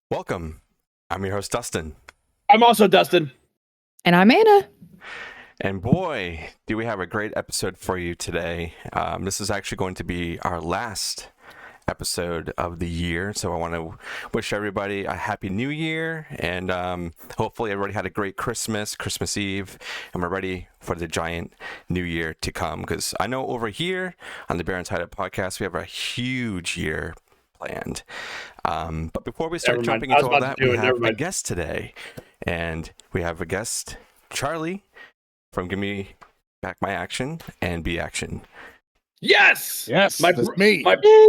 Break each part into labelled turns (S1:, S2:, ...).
S1: Welcome. I'm your host, Dustin.
S2: I'm also Dustin.
S3: And I'm Anna.
S1: And boy, do we have a great episode for you today. This is actually going to be our last episode of the year. So I want to wish everybody a happy new year. And hopefully everybody had a great Christmas Eve. And we're ready for the giant new year to come. Because I know over here on the Bear and Tied podcast, we have a huge year planned. But before we start jumping into all that, we have a guest today. And we have a guest, Charlie, from Give Me Back My Action and Be Action.
S2: Yes,
S4: that's me.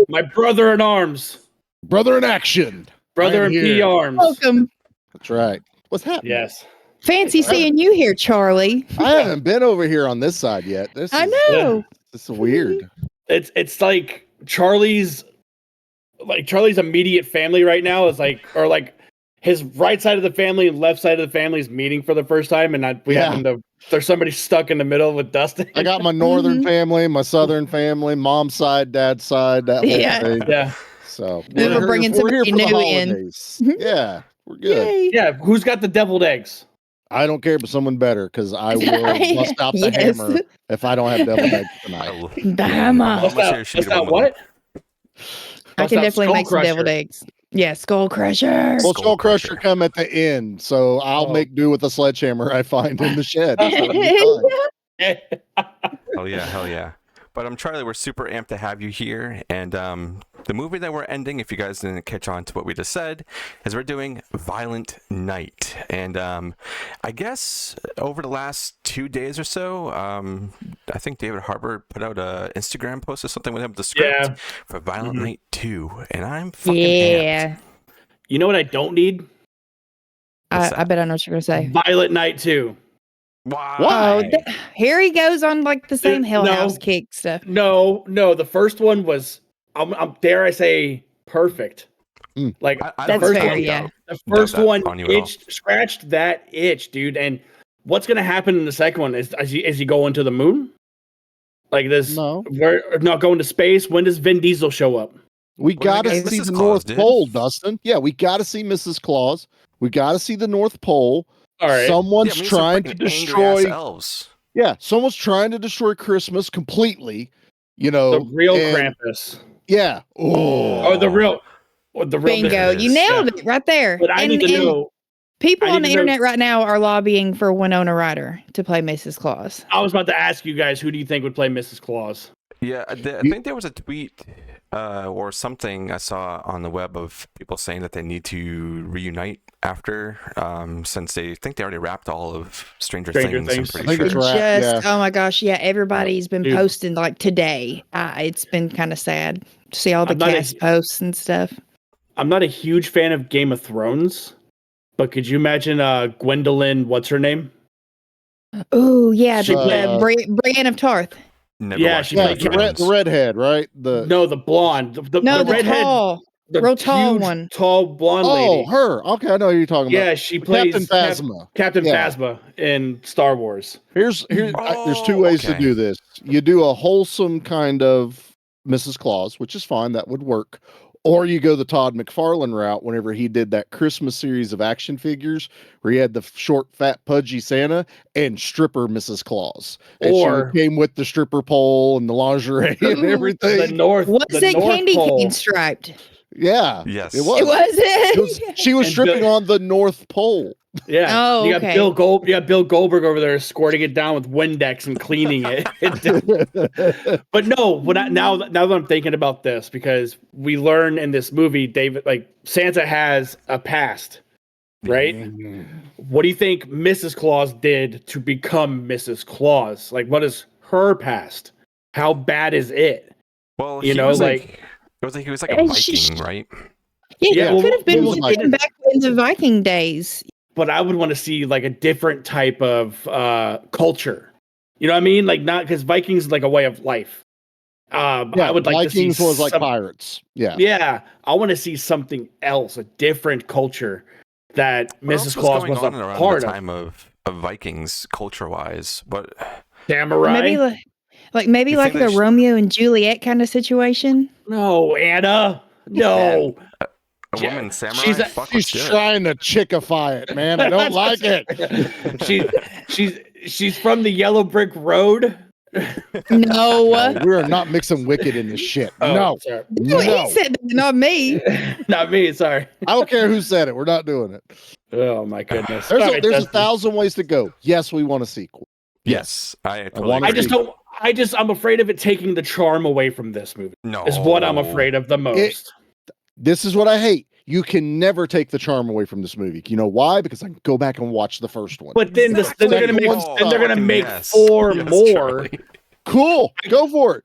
S2: My brother in arms,
S4: brother in action,
S2: brother in B arms.
S3: Welcome.
S4: That's right. What's happening?
S2: Yes.
S3: Fancy seeing you here, Charlie.
S4: I haven't been over here on this side yet.
S3: I know.
S4: This is weird.
S2: It's like Charlie's immediate family right now is like, or like his right side of the family and left side of the family is meeting for the first time, and there's somebody stuck in the middle with Dustin.
S4: I got my northern family, my southern family, mom's side, dad's side. That whole thing.
S2: Yeah.
S4: So
S3: we're bringing somebody new in.
S4: Yeah, we're good.
S3: Yay.
S2: Yeah. Who's got the deviled eggs?
S4: I don't care, but someone better, because I will bust out the hammer if I don't have deviled eggs tonight.
S3: The hammer.
S2: That's not what?
S3: I can definitely make some deviled eggs. Yeah, Skull Crusher.
S4: Well, Skull Crusher come at the end, so I'll make do with the sledgehammer I find in the shed.
S1: Hell yeah. But Charlie, we're super amped to have you here. And the movie that we're ending, if you guys didn't catch on to what we just said, is we're doing Violent Night. And I guess over the last 2 days or so, I think David Harbour put out an Instagram post or something with him with the script for Violent Night 2. And I'm fucking amped.
S2: You know what I don't need?
S3: I bet I know what you're going to say.
S2: Violent Night 2.
S1: Why?
S3: Here he goes on like the same Hell House kick stuff.
S2: No. The first one was, dare I say, perfect. Like
S3: that's fair, yeah.
S2: The first one scratched that itch, dude. And what's gonna happen in the second one is he going to the moon? Like this?
S4: No,
S2: we're not going to space. When does Vin Diesel show up?
S4: We gotta see the North Pole, Dustin. Yeah, we gotta see Mrs. Claus. We gotta see the North Pole.
S2: All right.
S4: Someone's trying to destroy
S1: elves.
S4: Yeah, someone's trying to destroy Christmas completely. You know,
S2: the real Krampus.
S4: Yeah.
S2: The real
S3: bingo. You nailed it right there.
S2: But I need to know.
S3: People on the internet right now are lobbying for Winona Ryder to play Mrs. Claus.
S2: I was about to ask you guys, who do you think would play Mrs. Claus?
S1: Yeah, I think there was a tweet or something I saw on the web of people saying that they need to reunite after, since they think they already wrapped all of Stranger Things. I'm pretty sure.
S3: Oh my gosh, yeah, everybody's been posting like today. It's been kind of sad to see all the cast posts and stuff.
S2: I'm not a huge fan of Game of Thrones, but could you imagine Gwendolyn, what's her name?
S3: Oh yeah, Brienne of Tarth.
S4: The redhead, right?
S2: The blonde. The redhead.
S3: The real tall one.
S2: Tall blonde lady.
S4: Oh, her. Okay, I know who you're talking about.
S2: Yeah, she plays
S4: Captain Phasma.
S2: Captain Phasma in Star Wars.
S4: There's two ways to do this. You do a wholesome kind of Mrs. Claus, which is fine. That would work. Or you go the Todd McFarlane route whenever he did that Christmas series of action figures where he had the short, fat, pudgy Santa and stripper Mrs. Claus. And she came with the stripper pole and the lingerie and everything.
S3: Was it candy cane striped?
S4: Yeah.
S1: Yes.
S4: It was.
S3: It was.
S4: She was stripping on the North Pole.
S2: Yeah.
S3: Oh,
S2: you got Bill Goldberg over there squirting it down with Windex and cleaning it. But no, now that I'm thinking about this, because we learn in this movie, David, like Santa has a past, right? Mm-hmm. What do you think Mrs. Claus did to become Mrs. Claus? Like, what is her past? How bad is it?
S1: Well, he was like a Viking, right?
S3: Yeah, it could have been back in the Viking days.
S2: But I would want to see like a different type of culture. You know what I mean? Like, not because Vikings is like a way of life. I would like
S4: Vikings
S2: to see
S4: was like pirates. Yeah.
S2: Yeah. I want to see something else, a different culture that Mrs. Claus was a part of.
S1: The time of Vikings culture wise, but
S2: samurai.
S3: Maybe like a Romeo and Juliet kind of situation.
S2: No, Anna. No.
S1: A woman samurai? Fuck,
S4: She's
S1: let's do it.
S4: trying to chickify it, man. I don't like it.
S2: She's from the Yellow Brick Road.
S3: No.
S4: No, we are not mixing Wicked in this shit.
S2: Oh,
S4: No,
S2: sorry.
S3: No, he said that, not me.
S2: Not me. Sorry.
S4: I don't care who said it. We're not doing it.
S2: Oh my goodness.
S4: There's
S2: All right,
S4: a
S2: Dustin.
S4: thousand ways to go. Yes, we want a sequel.
S1: Yes, I totally
S4: want
S2: I
S1: agree.
S2: just don't. I'm afraid of it taking the charm away from this movie.
S1: No.
S2: Is what I'm afraid of the most.
S4: This is what I hate. You can never take the charm away from this movie. You know why? Because I can go back and watch the first one.
S2: But then, then they're gonna make.
S4: Oh,
S2: Then they're gonna
S1: fucking
S2: make
S1: yes.
S2: 4
S1: Yes,
S2: more.
S1: Charlie.
S4: Cool. Go for it.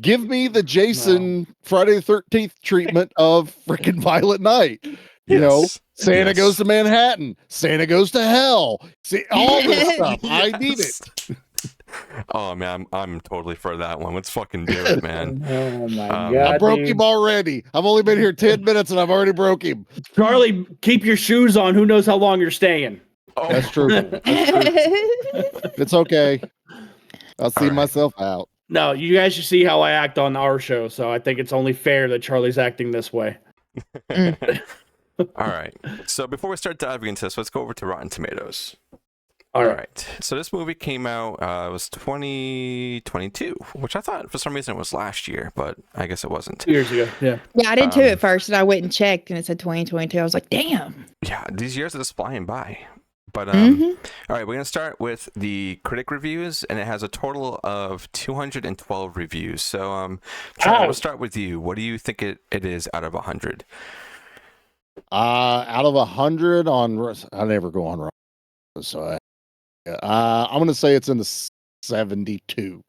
S4: Give me the Jason Friday the 13th treatment of freaking Violent Night. You know,
S1: Yes.
S4: Santa
S1: Yes.
S4: goes to Manhattan. Santa goes to hell. See, all this stuff. I need it.
S1: Oh man, I'm totally for that one. Let's fucking do it, man.
S2: Oh my
S1: Um,
S2: god!
S4: I broke
S2: dude.
S4: him already. I've only been here 10 minutes and I've already broke him.
S2: Charlie, keep your shoes on. Who knows how long you're staying?
S1: Oh,
S4: That's true. It's okay. I'll see
S1: All right.
S4: myself out.
S2: No, you guys should see how I act on our show. So I think it's only fair that Charlie's acting this way.
S1: All right. So before we start diving into this, let's go over to Rotten Tomatoes.
S2: All right.
S1: So this movie came out, it was 2022, which I thought for some reason it was last year, but I guess it wasn't.
S2: 2 years ago. Yeah.
S3: Yeah, I did too at first, and I went and checked, and it said 2022. I was like, damn.
S1: Yeah, these years are just flying by. But
S3: Mhm.
S1: all right, we're gonna start with the critic reviews, and it has a total of 212 reviews. So, Charlie,
S2: Wow.
S1: we'll start with you. What do you think it is out of 100?
S4: Out of 100 on, I never go on wrong. So I'm going to say it's in the 72.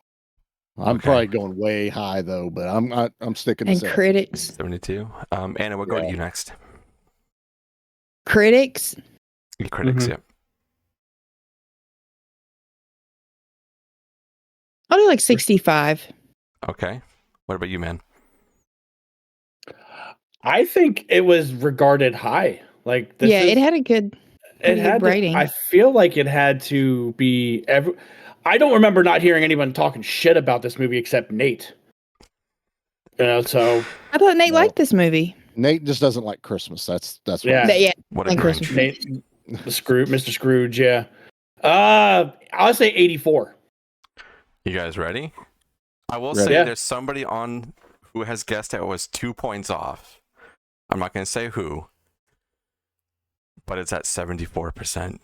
S4: I'm
S1: Okay.
S4: probably going way high though, but I'm sticking to
S3: And
S4: 70.
S3: critics.
S1: 72. Anna, we'll go to you next.
S3: Critics.
S1: The critics,
S2: Mhm.
S1: yeah.
S3: I'll do like 65.
S1: Okay. What about you, man?
S2: I think it was regarded high. Like this
S3: Yeah, it had a good.
S2: it
S3: good
S2: had to-
S3: rating.
S2: I feel like it had to be I don't remember not hearing anyone talking shit about this movie except Nate. You know, so
S3: I thought Nate
S4: No.
S3: liked this movie.
S4: Nate just doesn't like Christmas. That's what
S2: Yeah.
S3: But yeah,
S1: What a
S3: like
S1: Grinch.
S3: Christmas.
S2: Nate Mr. Scrooge, yeah. I'll say 84.
S1: You guys ready? I will
S4: Ready.
S1: say
S2: Yeah.
S1: there's somebody on who has guessed that it was 2 points off. I'm not going to say who, but it's at 74%.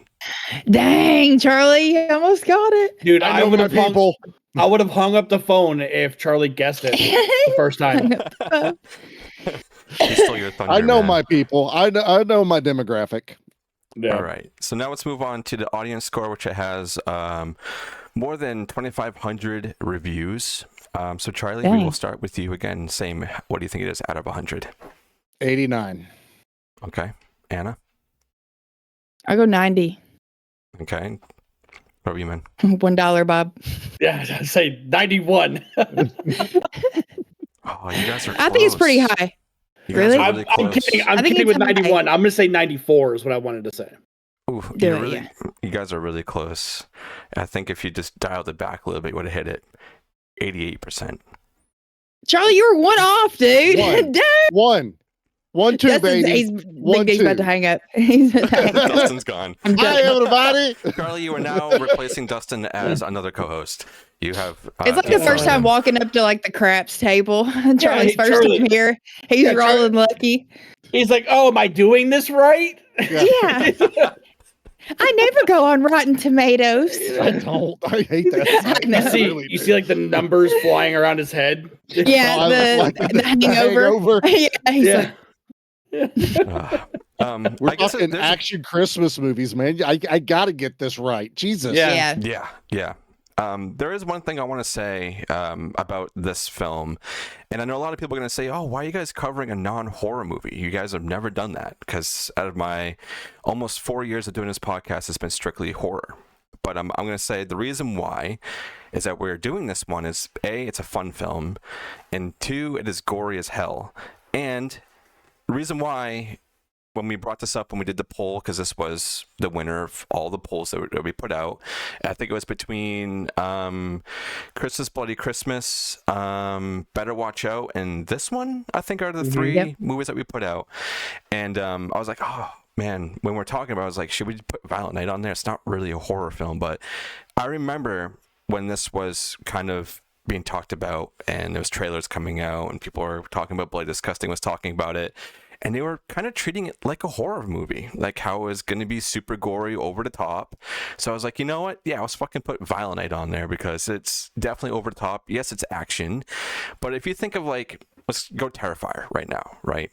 S3: Dang, Charlie, you almost got it.
S2: Dude,
S4: I
S2: I
S4: know
S2: would
S4: my
S2: have hung,
S4: people.
S2: I would have hung up the phone if Charlie guessed it the first time.
S1: He stole your thunder,
S4: I know
S1: man.
S4: my people. I know my demographic.
S2: Yeah.
S1: All right. So now let's move on to the audience score, which it has more than 2,500 reviews. So Charlie, we
S3: Dang.
S1: will start with you again. Same. What do you think it is out of 100?
S4: 89.
S1: Okay. Anna?
S3: I'll go 90.
S1: Okay. What about you, man?
S3: $1, Bob.
S2: Yeah, I'd say 91.
S1: Oh, you guys are close.
S3: I think it's pretty high.
S1: You guys
S3: Really?
S1: are
S2: I'm,
S1: really
S2: I'm
S1: close.
S2: kidding. I'm
S3: I think
S2: kidding
S3: it's
S2: with
S3: high.
S2: 91. I'm gonna say 94 is what I wanted to say.
S1: Ooh,
S3: Do
S1: you're
S3: it,
S1: really,
S3: yeah.
S1: you guys are really close. I think if you just dialed it back a little bit, you would have hit it. 88%.
S3: Charlie, you were one off, dude.
S4: One.
S3: Dang.
S4: 1, 2,
S3: Dustin's-
S4: baby.
S3: He's,
S4: One,
S3: Big D's about
S4: two.
S3: to hang up. He's about to hang up.
S1: Dustin's gone.
S3: I'm
S4: Hi,
S3: done.
S4: everybody.
S1: Charlie, you are now replacing Dustin as another co-host. You have.
S3: It's like the first time walking up to like the craps table. Charlie's first
S2: Charlie.
S3: time here. He's
S2: Yeah,
S3: rolling lucky.
S2: He's like, "Oh, am I doing this right?"
S3: Yeah. I never go on Rotten Tomatoes.
S4: I don't. I hate that. site.
S3: No.
S4: I
S2: You see,
S4: really
S2: you
S4: do.
S2: see like the numbers flying around his head.
S3: Yeah,
S4: I like
S3: the hangover. Yeah, he's
S2: Yeah.
S3: like,
S4: We're
S1: I guess
S4: talking
S1: there's
S4: action Christmas movies, man. I got to get this right. Jesus.
S2: Yeah.
S3: yeah.
S1: Yeah. There is one thing I want to say about this film, and I know a lot of people are going to say, "Oh, why are you guys covering a non-horror movie? You guys have never done that." Because out of my almost 4 years of doing this podcast, it's been strictly horror. But I'm going to say the reason why is that we're doing this one is A, it's a fun film, and 2, it is gory as hell. And the reason why when we brought this up when we did the poll, because this was the winner of all the polls that we put out. I think it was between Christmas Bloody Christmas, Better Watch Out, and this one, I think, are the three movies that we put out. And I was like, oh man, when we're talking about it, I was like, should we put Violent Night on there? It's not really a horror film, but I remember when this was kind of being talked about and there was trailers coming out and people were talking about Bloody Disgusting was talking about it, and they were kind of treating it like a horror movie, like how it was going to be super gory, over the top. So I was like, you know what? Yeah, let's fucking put Violent Night on there because it's definitely over the top. Yes, it's action. But if you think of like, let's go Terrifier right now, right?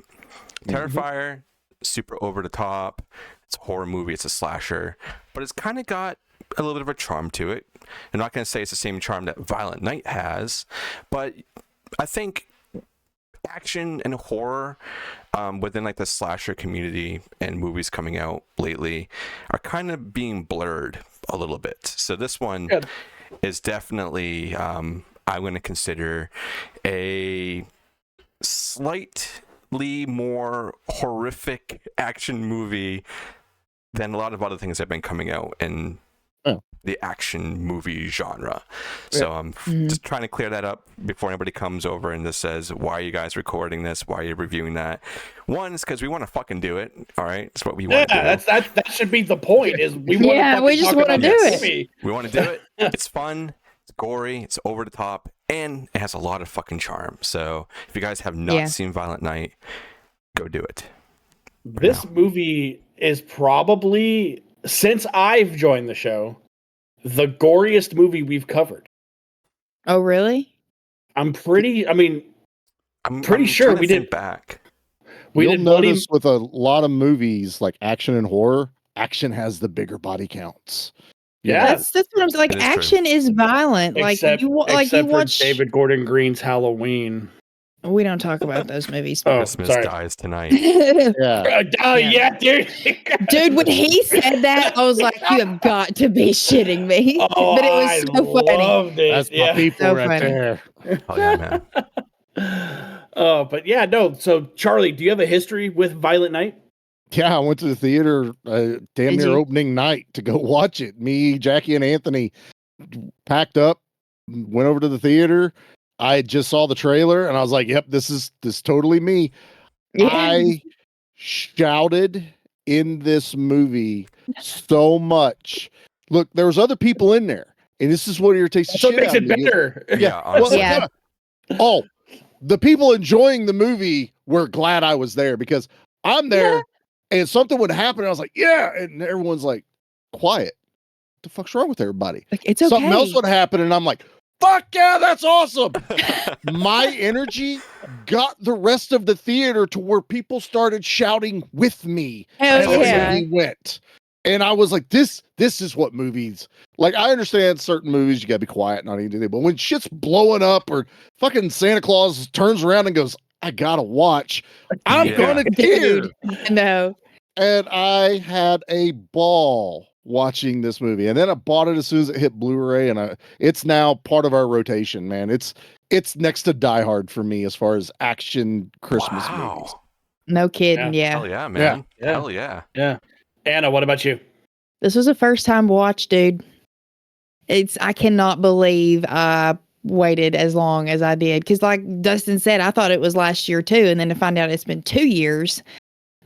S1: Terrifier, super over the top. It's a horror movie. It's a slasher. But it's kind of got a little bit of a charm to it. I'm not going to say it's the same charm that Violent Night has, but I think action and horror within like the slasher community and movies coming out lately are kind of being blurred a little bit. So this one is definitely I'm going to consider a slightly more horrific action movie than a lot of other things that have been coming out in the action movie genre. So I'm just trying to clear that up before anybody comes over and just says, why are you guys recording this? Why are you reviewing that? One is because we want to fucking do it. All right. That's what we want to do.
S2: That should be the point is we want to
S3: we just want to do it.
S1: We want to do it. It's fun. It's gory. It's over the top. And it has a lot of fucking charm. So if you guys have not seen Violent Night, go do it.
S2: This movie is probably, since I've joined the show, the goriest movie we've covered.
S3: Oh, really?
S2: I'm pretty sure we did
S1: back.
S4: You'll notice with a lot of movies like action and horror, action has the bigger body counts.
S2: Yeah,
S3: that's what I'm saying. Like, action is violent.
S2: Except
S3: you watch
S2: David Gordon Green's Halloween.
S3: We don't talk about those movies.
S1: Christmas dies tonight.
S2: Dude.
S3: Dude, when he said that, I was like, you have got to be shitting me.
S2: Oh,
S3: but it was so funny.
S4: That's my people so right there.
S1: Oh, yeah, man.
S2: Oh, but yeah, no. So, Charlie, do you have a history with Violent Night?
S4: Yeah, I went to the theater damn near opening night to go watch it. Me, Jackie, and Anthony packed up, went over to the theater. I just saw the trailer and I was like, yep, this is totally me. Yeah. I shouted in this movie so much. Look, there was other people in there, and this is what irritates the shit
S2: makes
S4: out
S2: it
S4: of me.
S2: better.
S1: Yeah.
S4: Oh, the people enjoying the movie were glad I was there because I'm there and something would happen. And I was like, yeah. And everyone's like, quiet. What the fuck's wrong with everybody?
S3: Like, it's okay.
S4: Something else would happen. And I'm like, fuck yeah, that's awesome. My energy got the rest of the theater to where people started shouting with me as we went. And I was like, this is what movies, like, I understand certain movies, you gotta be quiet, not anything, but when shit's blowing up or fucking Santa Claus turns around and goes, I gotta watch, I'm gonna care.
S3: No.
S4: And I had a ball watching this movie, and then I bought it as soon as it hit Blu-ray, and it's now part of our rotation, man. It's next to Die Hard for me as far as action Christmas movies.
S3: No kidding,
S1: Hell yeah, man. Yeah. Hell yeah.
S2: Yeah. Anna, what about you?
S3: This was a first time watch, dude. I cannot believe I waited as long as I did. Because like Dustin said, I thought it was last year too. And then to find out it's been 2 years,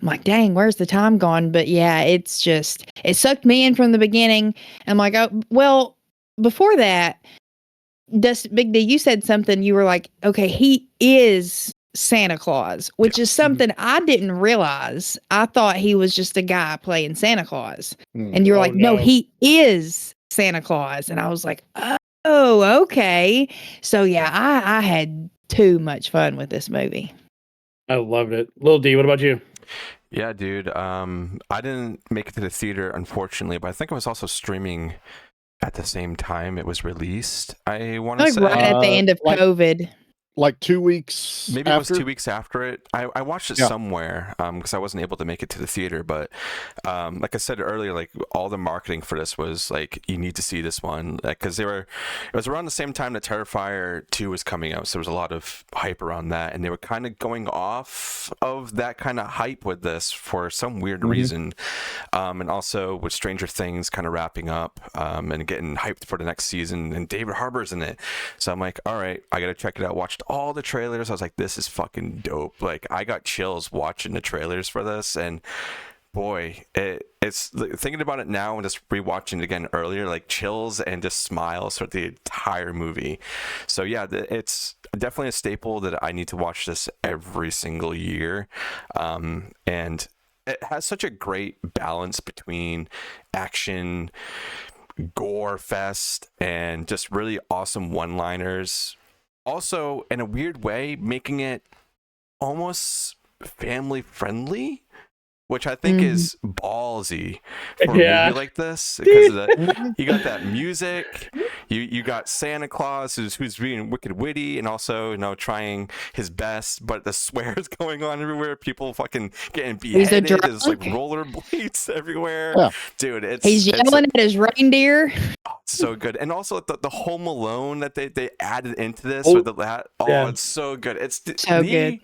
S3: I'm like, dang, where's the time gone? But yeah, it sucked me in from the beginning. I'm like, oh, well, before that, Big D, you said something, you were like, okay, he is Santa Claus, which is something I didn't realize. I thought he was just a guy playing Santa Claus. And you're like, no, he is Santa Claus. And I was like, oh, okay. So yeah, I had too much fun with this movie.
S2: I loved it. Lil D, what about you?
S1: Yeah, dude. I didn't make it to the theater, unfortunately, but I think I was also streaming at the same time it was released. I want to say
S3: right at the end of COVID.
S4: like 2 weeks.
S1: Maybe
S4: after?
S1: it was 2 weeks after it. I watched it somewhere because I wasn't able to make it to the theater. But like I said earlier, like all the marketing for this was like, you need to see this one, because it was around the same time that Terrifier 2 was coming out, so there was a lot of hype around that, and they were kind of going off of that kind of hype with this for some weird reason, and also with Stranger Things kind of wrapping up and getting hyped for the next season, and David Harbour's in it, so I'm like, all right, I gotta check it out. Watched all the trailers. I was like, this is fucking dope. Like, I got chills watching the trailers for this, and boy, it's thinking about it now and just rewatching it again earlier, like chills and just smiles for the entire movie. So yeah, it's definitely a staple that I need to watch this every single year, and it has such a great balance between action, gore fest, and just really awesome one-liners. Also, in a weird way, making it almost family friendly, which I think is ballsy for a movie like this, because of the, you got that music, you got Santa Claus who's being wicked witty and also, you know, trying his best, but the swears going on everywhere, people fucking getting beheaded, there's like rollerblades everywhere. Dude,
S3: he's yelling at his reindeer.
S1: So good. And also the Home Alone that they added into this with that. It's so good. It's
S3: so good.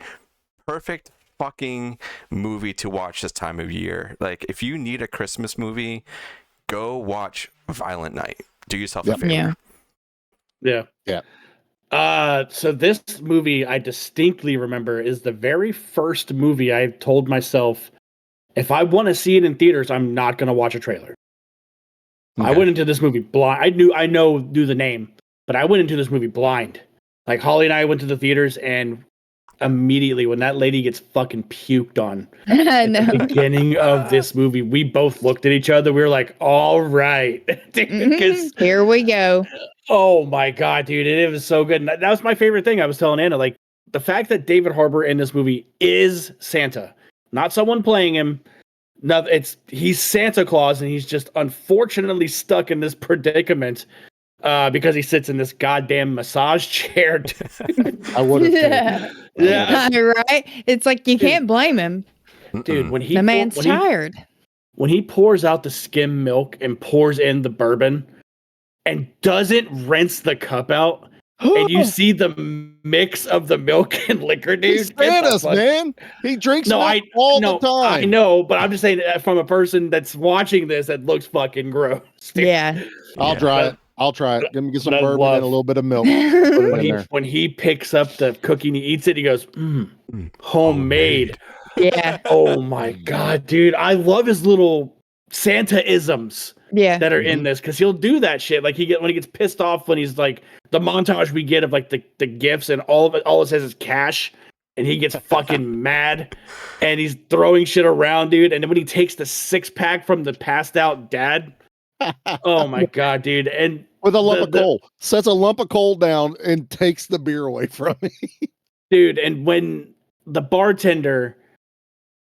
S1: Perfect fucking movie to watch this time of year. Like, if you need a Christmas movie, go watch Violent Night. Do yourself a favor.
S2: So this movie, I distinctly remember, is the very first movie I told myself, if I want to see it in theaters, I'm not going to watch a trailer. I went into this movie blind. I knew the name, but I went into this movie blind. Like, Holly and I went to the theaters, and immediately when that lady gets fucking puked on at the beginning of this movie, we both looked at each other. We were like, all right.
S3: Here we go.
S2: Oh my God, dude. It was so good. And that was my favorite thing. I was telling Anna, like, the fact that David Harbour in this movie is Santa, not someone playing him. No, he's Santa Claus, and he's just unfortunately stuck in this predicament because he sits in this goddamn massage chair.
S4: I would have.
S2: Yeah,
S3: right. It's like you can't blame him,
S2: dude. When
S3: the man's tired.
S2: When he pours out the skim milk and pours in the bourbon, and doesn't rinse the cup out, and you see the mix of the milk and liquor, dude.
S4: He's Santa's, man. He drinks milk all the time.
S2: I know, but I'm just saying, from a person that's watching this, that looks fucking gross. Dude.
S3: Yeah.
S4: I'll try it. Give me some bourbon and a little bit of milk. Put it in there.
S2: When he picks up the cookie and he eats it, he goes, homemade.
S3: Yeah.
S2: Oh my God, dude. I love his little Santa-isms that are in this, because he'll do that shit. Like, when he gets pissed off, when he's like, the montage we get of like the gifts, and all it says is cash, and he gets fucking mad, and he's throwing shit around, dude. And then when he takes the 6-pack from the passed out dad, oh my God, dude. And
S4: with a lump of coal, sets a lump of coal down and takes the beer away from me.
S2: Dude, and when the bartender,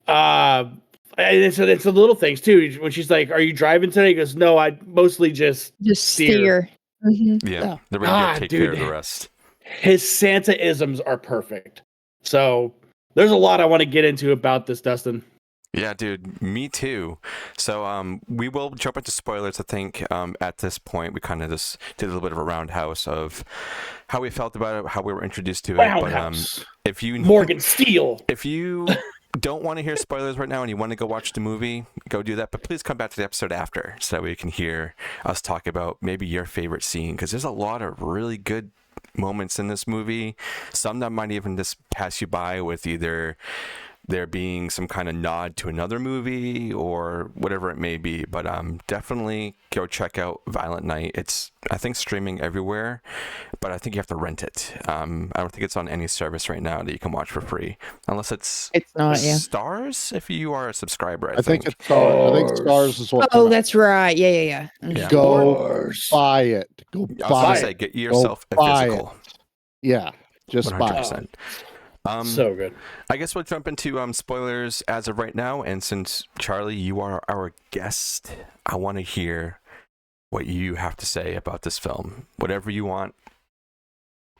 S2: it's the little things too. When she's like, "Are you driving today?" He goes, "No, I mostly just steer."
S1: Yeah, they're gonna take care of the rest.
S2: His Santa-isms are perfect. So there's a lot I want to get into about this, Dustin.
S1: Yeah, dude, me too. So we will jump into spoilers. I think at this point we kind of just did a little bit of a roundhouse of how we felt about it, how we were introduced to it. But if you
S2: Morgan Steele,
S1: if you don't want to hear spoilers right now and you want to go watch the movie, go do that. But please come back to the episode after, so that way you can hear us talk about maybe your favorite scene, because there's a lot of really good moments in this movie. Some that might even just pass you by with either there being some kind of nod to another movie or whatever it may be. But definitely go check out Violent Night. It's, I think, streaming everywhere, but I think you have to rent it. I don't think it's on any service right now that you can watch for free, unless it's
S3: not
S1: Stars if you are a subscriber.
S4: I think it's Stars. I think Stars is what.
S3: Oh, that's right. Yeah.
S4: Go buy it. Go buy it.
S1: Get yourself a physical.
S4: Yeah, just
S1: 100%.
S4: Buy it.
S2: So good.
S1: I guess we'll jump into spoilers as of right now. And since, Charlie, you are our guest, I want to hear what you have to say about this film. Whatever you want.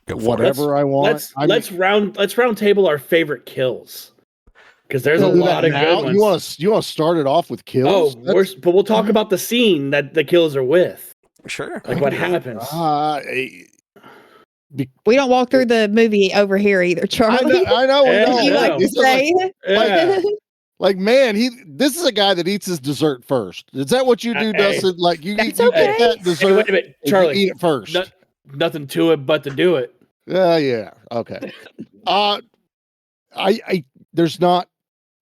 S1: Go for it.
S4: whatever I want.
S2: Let's round table our favorite kills. Because there's a
S4: We'll do
S2: lot
S4: that
S2: of
S4: now?
S2: good ones.
S4: You want to start it off with kills?
S2: But we'll talk about the scene that the kills are with.
S1: Sure.
S2: Like what happens.
S3: We don't walk through the movie over here either, Charlie.
S4: I know.
S2: Yeah,
S3: You like to
S4: He's just
S3: say?
S2: Yeah.
S4: like, man, this is a guy that eats his dessert first. Is that what you do,
S2: Hey,
S4: Dustin? Like you
S3: that's
S4: eat
S3: okay.
S4: that
S2: Hey,
S4: dessert,
S2: wait a minute,
S4: and
S2: Charlie.
S4: you eat it first.
S2: Nothing to it but to do it.
S4: Yeah. Okay. I there's not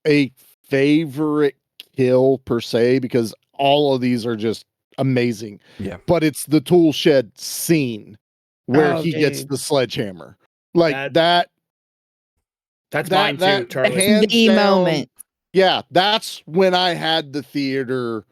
S4: a favorite kill per se because all of these are just amazing.
S1: Yeah.
S4: But it's the tool shed scene where
S3: Oh,
S4: he gets
S3: dude.
S4: the sledgehammer. Like
S2: That's mine too, Charlie.
S4: hands
S3: The
S4: down,
S3: moment.
S4: Yeah, that's when I had the theater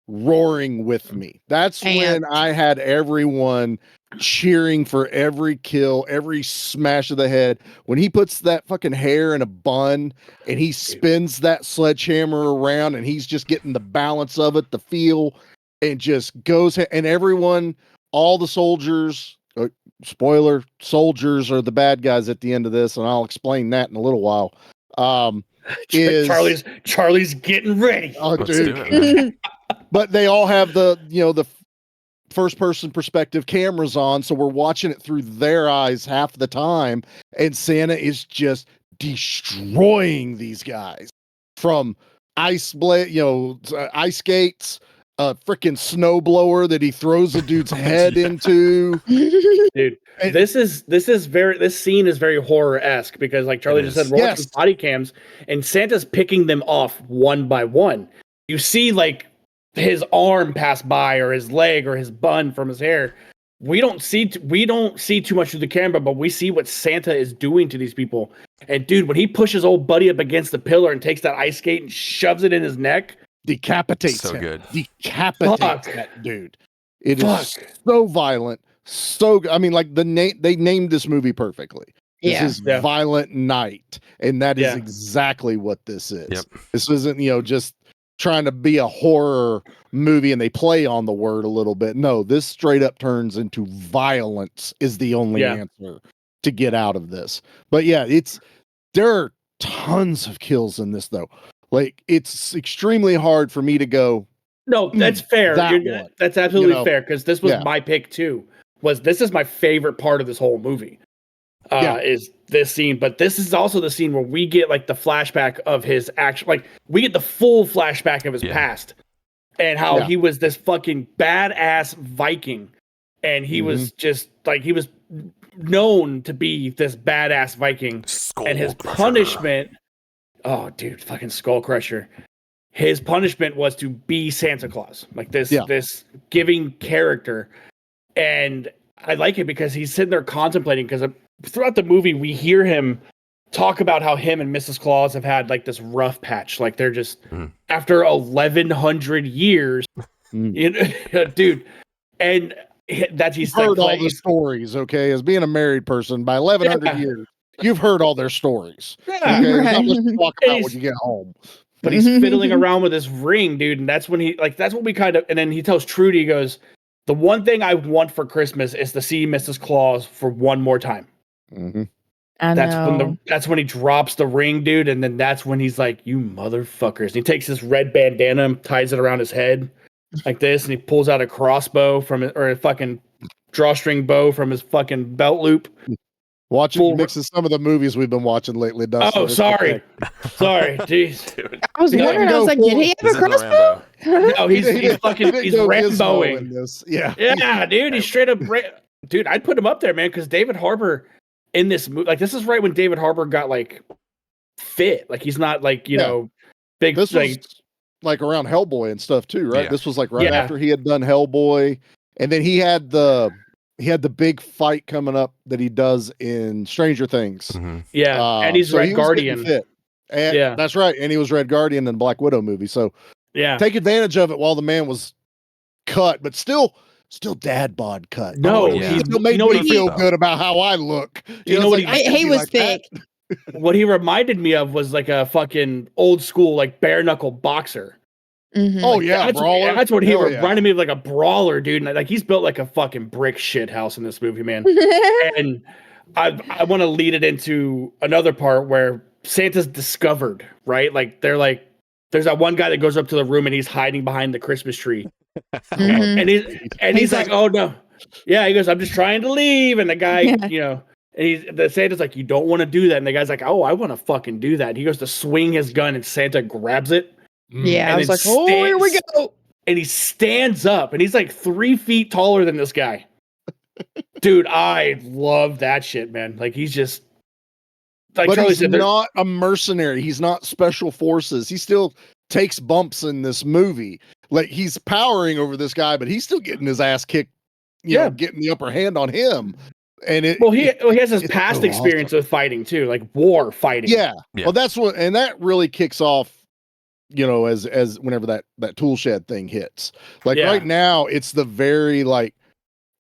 S4: roaring with me. That's when I had everyone cheering for every kill, every smash of the head. When he puts that fucking hair in a bun and he spins that sledgehammer around and he's just getting the balance of it, the feel, and just goes, and everyone, all the soldiers, spoiler, soldiers are the bad guys at the end of this, and I'll explain that in a little while.
S2: Charlie's getting ready.
S4: Oh,
S1: Let's
S4: dude.
S1: do it.
S4: But they all have the first person perspective cameras on, so we're watching it through their eyes half the time, and Santa is just destroying these guys from ice skates, a freaking snowblower that he throws a dude's head into.
S2: Dude, this scene is very horror-esque because like Charlie just said, we're watching body cams and Santa's picking them off one by one. You see like his arm pass by or his leg or his bun from his hair. We don't see too much through the camera, but we see what Santa is doing to these people. And dude, when he pushes old buddy up against the pillar and takes that ice skate and shoves it in his neck,
S4: decapitates
S1: so
S4: him.
S1: good.
S4: Decapitates that dude. It is so violent. So I mean, like they named this movie perfectly. This is Violent Night, and that is exactly what this is.
S1: Yep.
S4: This isn't just trying to be a horror movie and they play on the word a little bit. No, this straight up turns into violence is the only answer to get out of this. But yeah, there are tons of kills in this though. Like it's extremely hard for me to go.
S2: No, that's fair. That's absolutely fair because this was my pick too. This is my favorite part of this whole movie. Is this scene, but this is also the scene where we get like the flashback of his actual, like we get the full flashback of his past and how he was this fucking badass Viking, and he was just like he was known to be this badass Viking, and his punishment. Oh, dude, fucking Skull Crusher. His punishment was to be Santa Claus, like this giving character, and I like it because he's sitting there contemplating because throughout the movie, we hear him talk about how him and Mrs. Claus have had like this rough patch. Like they're just after 1,100 years, dude. And that he's
S4: heard all the stories. Okay, as being a married person by 1,100 years, you've heard all their stories.
S2: Yeah,
S4: okay? Not just talk about when you get home.
S2: But he's fiddling around with this ring, dude, and that's when that's what we kind of. And then he tells Trudy, he goes, "The one thing I want for Christmas is to see Mrs. Claus for one more time."
S4: Mm-hmm.
S2: That's when he drops the ring, dude, and then that's when he's like, "You motherfuckers!" And he takes this red bandana and ties it around his head like this, and he pulls out a crossbow or a fucking drawstring bow from his fucking belt loop.
S4: Watching mixes some of the movies we've been watching lately. Dustin.
S2: Oh, sorry, jeez.
S1: Dude.
S3: I was wondering. I was like, did he have a crossbow?
S2: No, he's Ramboing
S4: this. Yeah,
S2: dude, he's straight up. Dude, I'd put him up there, man, because David Harbour in this movie, like this is right when David Harbour got like fit, like he's not like big.
S4: This was like around Hellboy and stuff too, right?
S1: Yeah.
S4: This was like right after he had done Hellboy, and then he had the big fight coming up that he does in Stranger Things.
S1: Mm-hmm.
S2: Yeah, and he's Red Guardian.
S4: And that's right, and he was Red Guardian in the Black Widow movie. So take advantage of it while the man was cut, but still dad bod cut.
S2: No,
S4: he still made me feel good about how I look.
S2: You know what
S3: he was thick.
S2: What he reminded me of was like a fucking old school, like bare knuckle boxer.
S3: Mm-hmm.
S4: Oh yeah, brawler.
S2: That's what he reminded me of, like a brawler, dude. And like he's built like a fucking brick shit house in this movie, man. And I want to lead it into another part where Santa's discovered, right? Like they're like, there's that one guy that goes up to the room and he's hiding behind the Christmas tree,
S3: Mhm.
S2: and he's like, oh no, yeah. He goes, I'm just trying to leave, and the guy,
S3: Yeah.
S2: you know, and the Santa's like, you don't want to do that, and the guy's like, oh, I want to fucking do that. And he goes to swing his gun, and Santa grabs it.
S3: Yeah,
S2: And
S3: I was
S2: then
S3: like, oh, here we go.
S2: And he stands up, and he's like 3 feet taller than this guy. Dude, I love that shit, man. Like he's just like
S4: But
S2: Charlie
S4: he's
S2: said,
S4: not a mercenary. He's not special forces. He still takes bumps in this movie. Like he's powering over this guy, but he's still getting his ass kicked. You know, getting the upper hand on him. And
S2: he has his past
S4: so
S2: experience with fighting too, like war fighting.
S4: Yeah. Well, that's what, and that really kicks off. You know, as whenever that tool shed thing hits, like right now, it's the very like,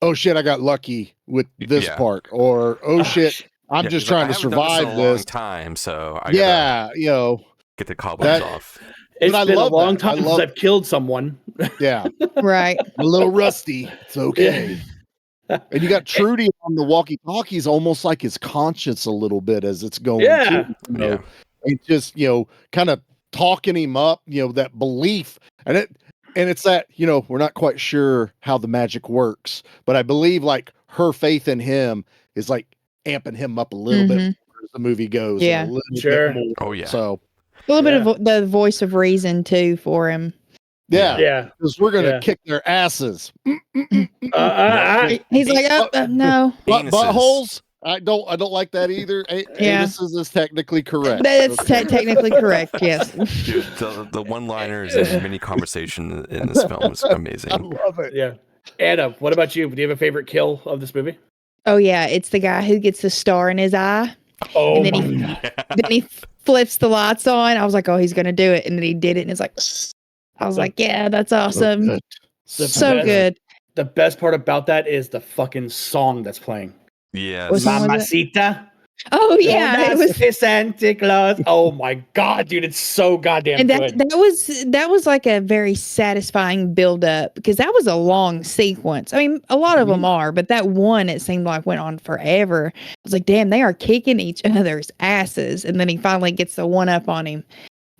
S4: oh shit, I got lucky with this part, or oh shit, I'm just trying to survive
S1: this.
S4: Long
S1: time, so I
S4: you know,
S1: get the cobwebs off.
S2: It's been a long time since I've killed someone.
S4: Yeah,
S3: right.
S4: A little rusty. It's okay. And you got Trudy on the walkie-talkies, almost like his conscience a little bit as it's going.
S2: Yeah,
S4: too, you know? It's just kind of talking him up, that belief, and it's that, we're not quite sure how the magic works, but I believe like her faith in him is like amping him up a little bit as the movie goes.
S3: Yeah,
S2: sure.
S1: Oh yeah.
S4: So
S3: a little bit of the voice of reason too for him.
S2: Yeah.
S4: Because we're gonna kick their asses.
S3: He's like, no.
S4: Buttholes. I don't like that either. Anuses is technically correct.
S3: That's technically correct. Yes.
S1: Dude, the one-liners and mini conversation in this film is amazing.
S4: I love it.
S2: Yeah. Anna, what about you? Do you have a favorite kill of this movie?
S3: Oh yeah, it's the guy who gets the star in his eye.
S2: Oh,
S3: and then he flips the lights on. I was like, oh, he's gonna do it, and then he did it, and it's like, I was like, yeah, that's awesome. So good.
S2: The best part about that is the fucking song that's playing.
S1: Yeah.
S2: Mamacita.
S3: Oh yeah, it was
S2: Santa Claus. Oh my god, dude, it's so goddamn
S3: and
S2: good.
S3: that was like a very satisfying build up because that was a long sequence. I mean, a lot of them are, but that one it seemed like went on forever. I was like, damn, they are kicking each other's asses, and then he finally gets the one up on him,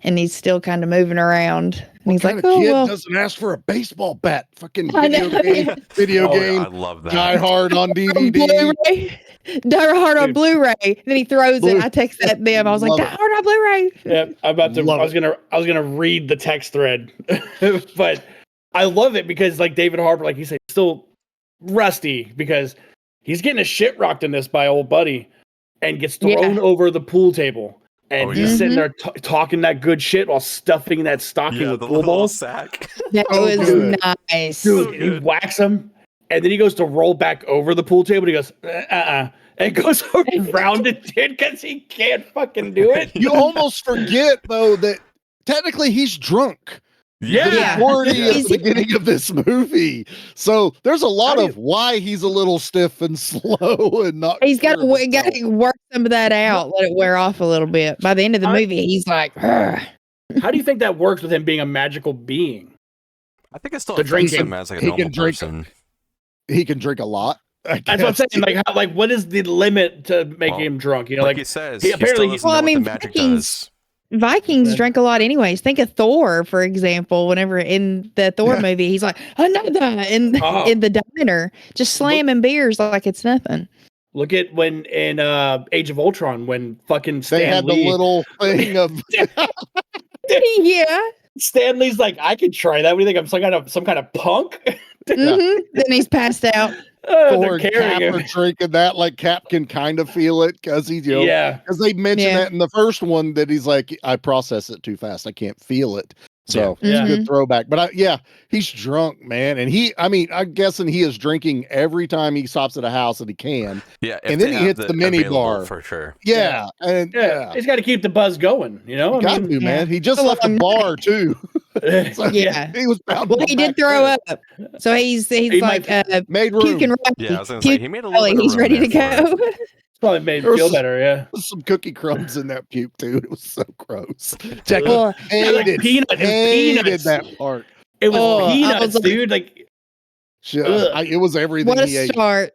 S3: and he's still kind of moving around. And he's like, oh
S4: kid
S3: well,
S4: doesn't ask for a baseball bat. Fucking
S3: I
S4: video game.
S1: I love that.
S4: Die Hard on DVD.
S3: Die Hard on Blu-ray. Then he throws it. I text that them. I was like, Die Hard on Blu-ray.
S2: Yeah, I was gonna read the text thread, but I love it because like David Harbour, like he said, still rusty because he's getting his shit rocked in this by old buddy, and gets thrown over the pool table. And he's sitting there talking that good shit while stuffing that stocking with pool balls.
S1: Sack.
S3: That was nice.
S2: Dude, he whacks him, and then he goes to roll back over the pool table. And he goes, and goes around it, dude, because he can't fucking do it.
S4: You almost forget, though, that technically he's drunk.
S2: Yeah.
S4: Majority at the beginning of this movie. So there's a lot of why he's a little stiff and slow and not.
S3: He's got to work some of that out, let it wear off a little bit. By the end of the movie, he's like,
S2: how do you think that works with him being a magical being?
S1: I think it's still affects him as like a normal person.
S4: He can drink a lot.
S2: That's what I'm saying. Like, what is the limit to making him drunk? You know,
S1: like he says,
S2: apparently,
S3: Vikings drank a lot anyways. Think of Thor, for example. Whenever in the Thor movie, he's like, another in the diner, just slamming beers like it's nothing.
S2: Look at when in Age of Ultron, when fucking
S4: they had the little thing of
S2: Stan Lee's like, I could try that. What do you think? I'm some kind of punk?
S3: Then he's passed out.
S4: Thor and Cap are drinking that, like Cap can kind of feel it because he's because they mentioned that in the first one that he's like, I process it too fast, I can't feel it. So it's a good throwback. But he's drunk, man, and I'm guessing he is drinking every time he stops at a house that he can.
S1: Yeah,
S4: and then he hits the mini bar
S1: for sure.
S4: Yeah,
S2: he's got to keep the buzz going. You know,
S4: man. He just left the bar too.
S2: So,
S4: he was bound.
S3: Well, he did throw up, so he's like
S4: made room.
S3: Puking right.
S1: Yeah, I was gonna say he made a little bit
S3: he's ready to go.
S2: Probably made him feel better,
S4: some cookie crumbs in that puke too. It was so gross.
S2: Hated
S4: that part.
S2: It was peanuts, dude. Like,
S4: it was everything.
S3: What a
S4: he ate.
S3: start!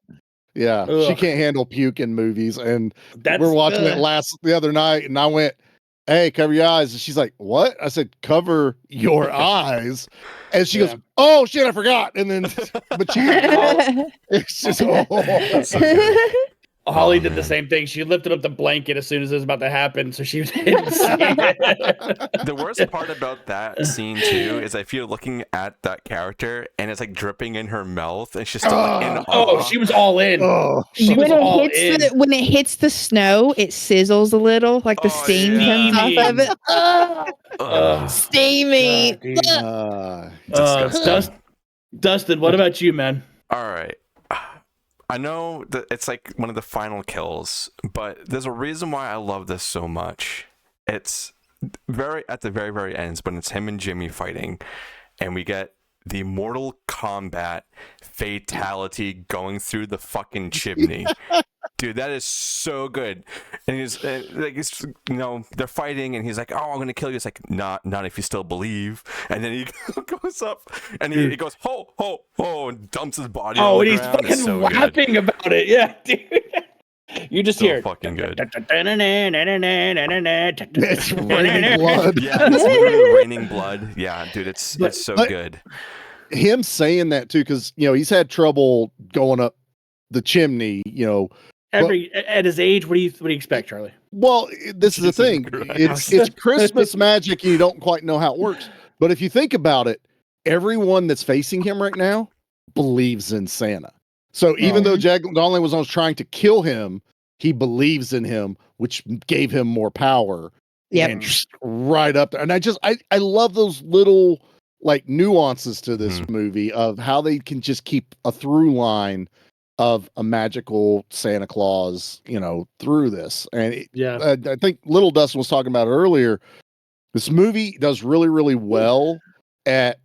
S4: Yeah,
S2: Ugh.
S4: she can't handle puke in movies, and
S2: That's
S4: we're watching it
S3: ugh.
S4: the other night, and I went, "Hey, cover your eyes," and she's like, "What?" I said, "Cover your eyes," and she goes,
S2: Yeah.
S4: "Oh shit, I forgot." And then, but she, it's just,
S1: That's so good.
S2: Holly
S1: Oh,
S2: did the
S1: man.
S2: same thing. She lifted up the blanket as soon as it was about to happen, so she didn't see it.
S1: The worst part about that scene too is if you're looking at that character and it's like dripping in her mouth and she's still like in awe.
S2: Oh, she was all in.
S4: oh,
S2: She was all in.
S3: When it hits the snow, it sizzles a little, like the
S1: Oh,
S3: steam
S1: yeah.
S3: comes off of it. Oh,
S1: Ugh,
S3: steamy.
S2: God, dude.
S3: Ugh.
S1: disgusting.
S2: Dustin, what about you, man?
S1: All right. I know that it's like one of the final kills, but there's a reason why I love this so much. It's at the very, very ends, but it's him and Jimmy fighting, and we get the Mortal Kombat fatality going through the fucking chimney. Dude, that is so good. And he's like, it's, you know, they're fighting, and he's like, "Oh, I'm gonna kill you." It's like, not if you still believe. And then he goes up, and he goes, "Ho, ho, ho," and dumps his body.
S2: Oh,
S1: on
S2: and
S1: the
S2: he's
S1: ground.
S2: fucking
S1: It's so
S2: laughing about it. Yeah, dude. You just
S1: So
S2: hear
S1: fucking good.
S4: it's raining blood.
S1: Yeah, it's literally raining blood. Yeah, dude, it's so
S4: but-
S1: good.
S4: Him saying that too, because he's had trouble going up the chimney.
S2: at his age. What do you expect, Charlie?
S4: Well, this is the
S1: Jesus
S4: thing.
S1: Christ.
S4: It's Christmas magic, and you don't quite know how it works. But if you think about it, everyone that's facing him right now believes in Santa. So even though Jack Donlin was trying to kill him, he believes in him, which gave him more power.
S3: Yep.
S4: And just right up there. And I love those little like nuances to this movie of how they can just keep a through line of a magical Santa Claus, through this. And I think Little Dustin was talking about it earlier. This movie does really, really well at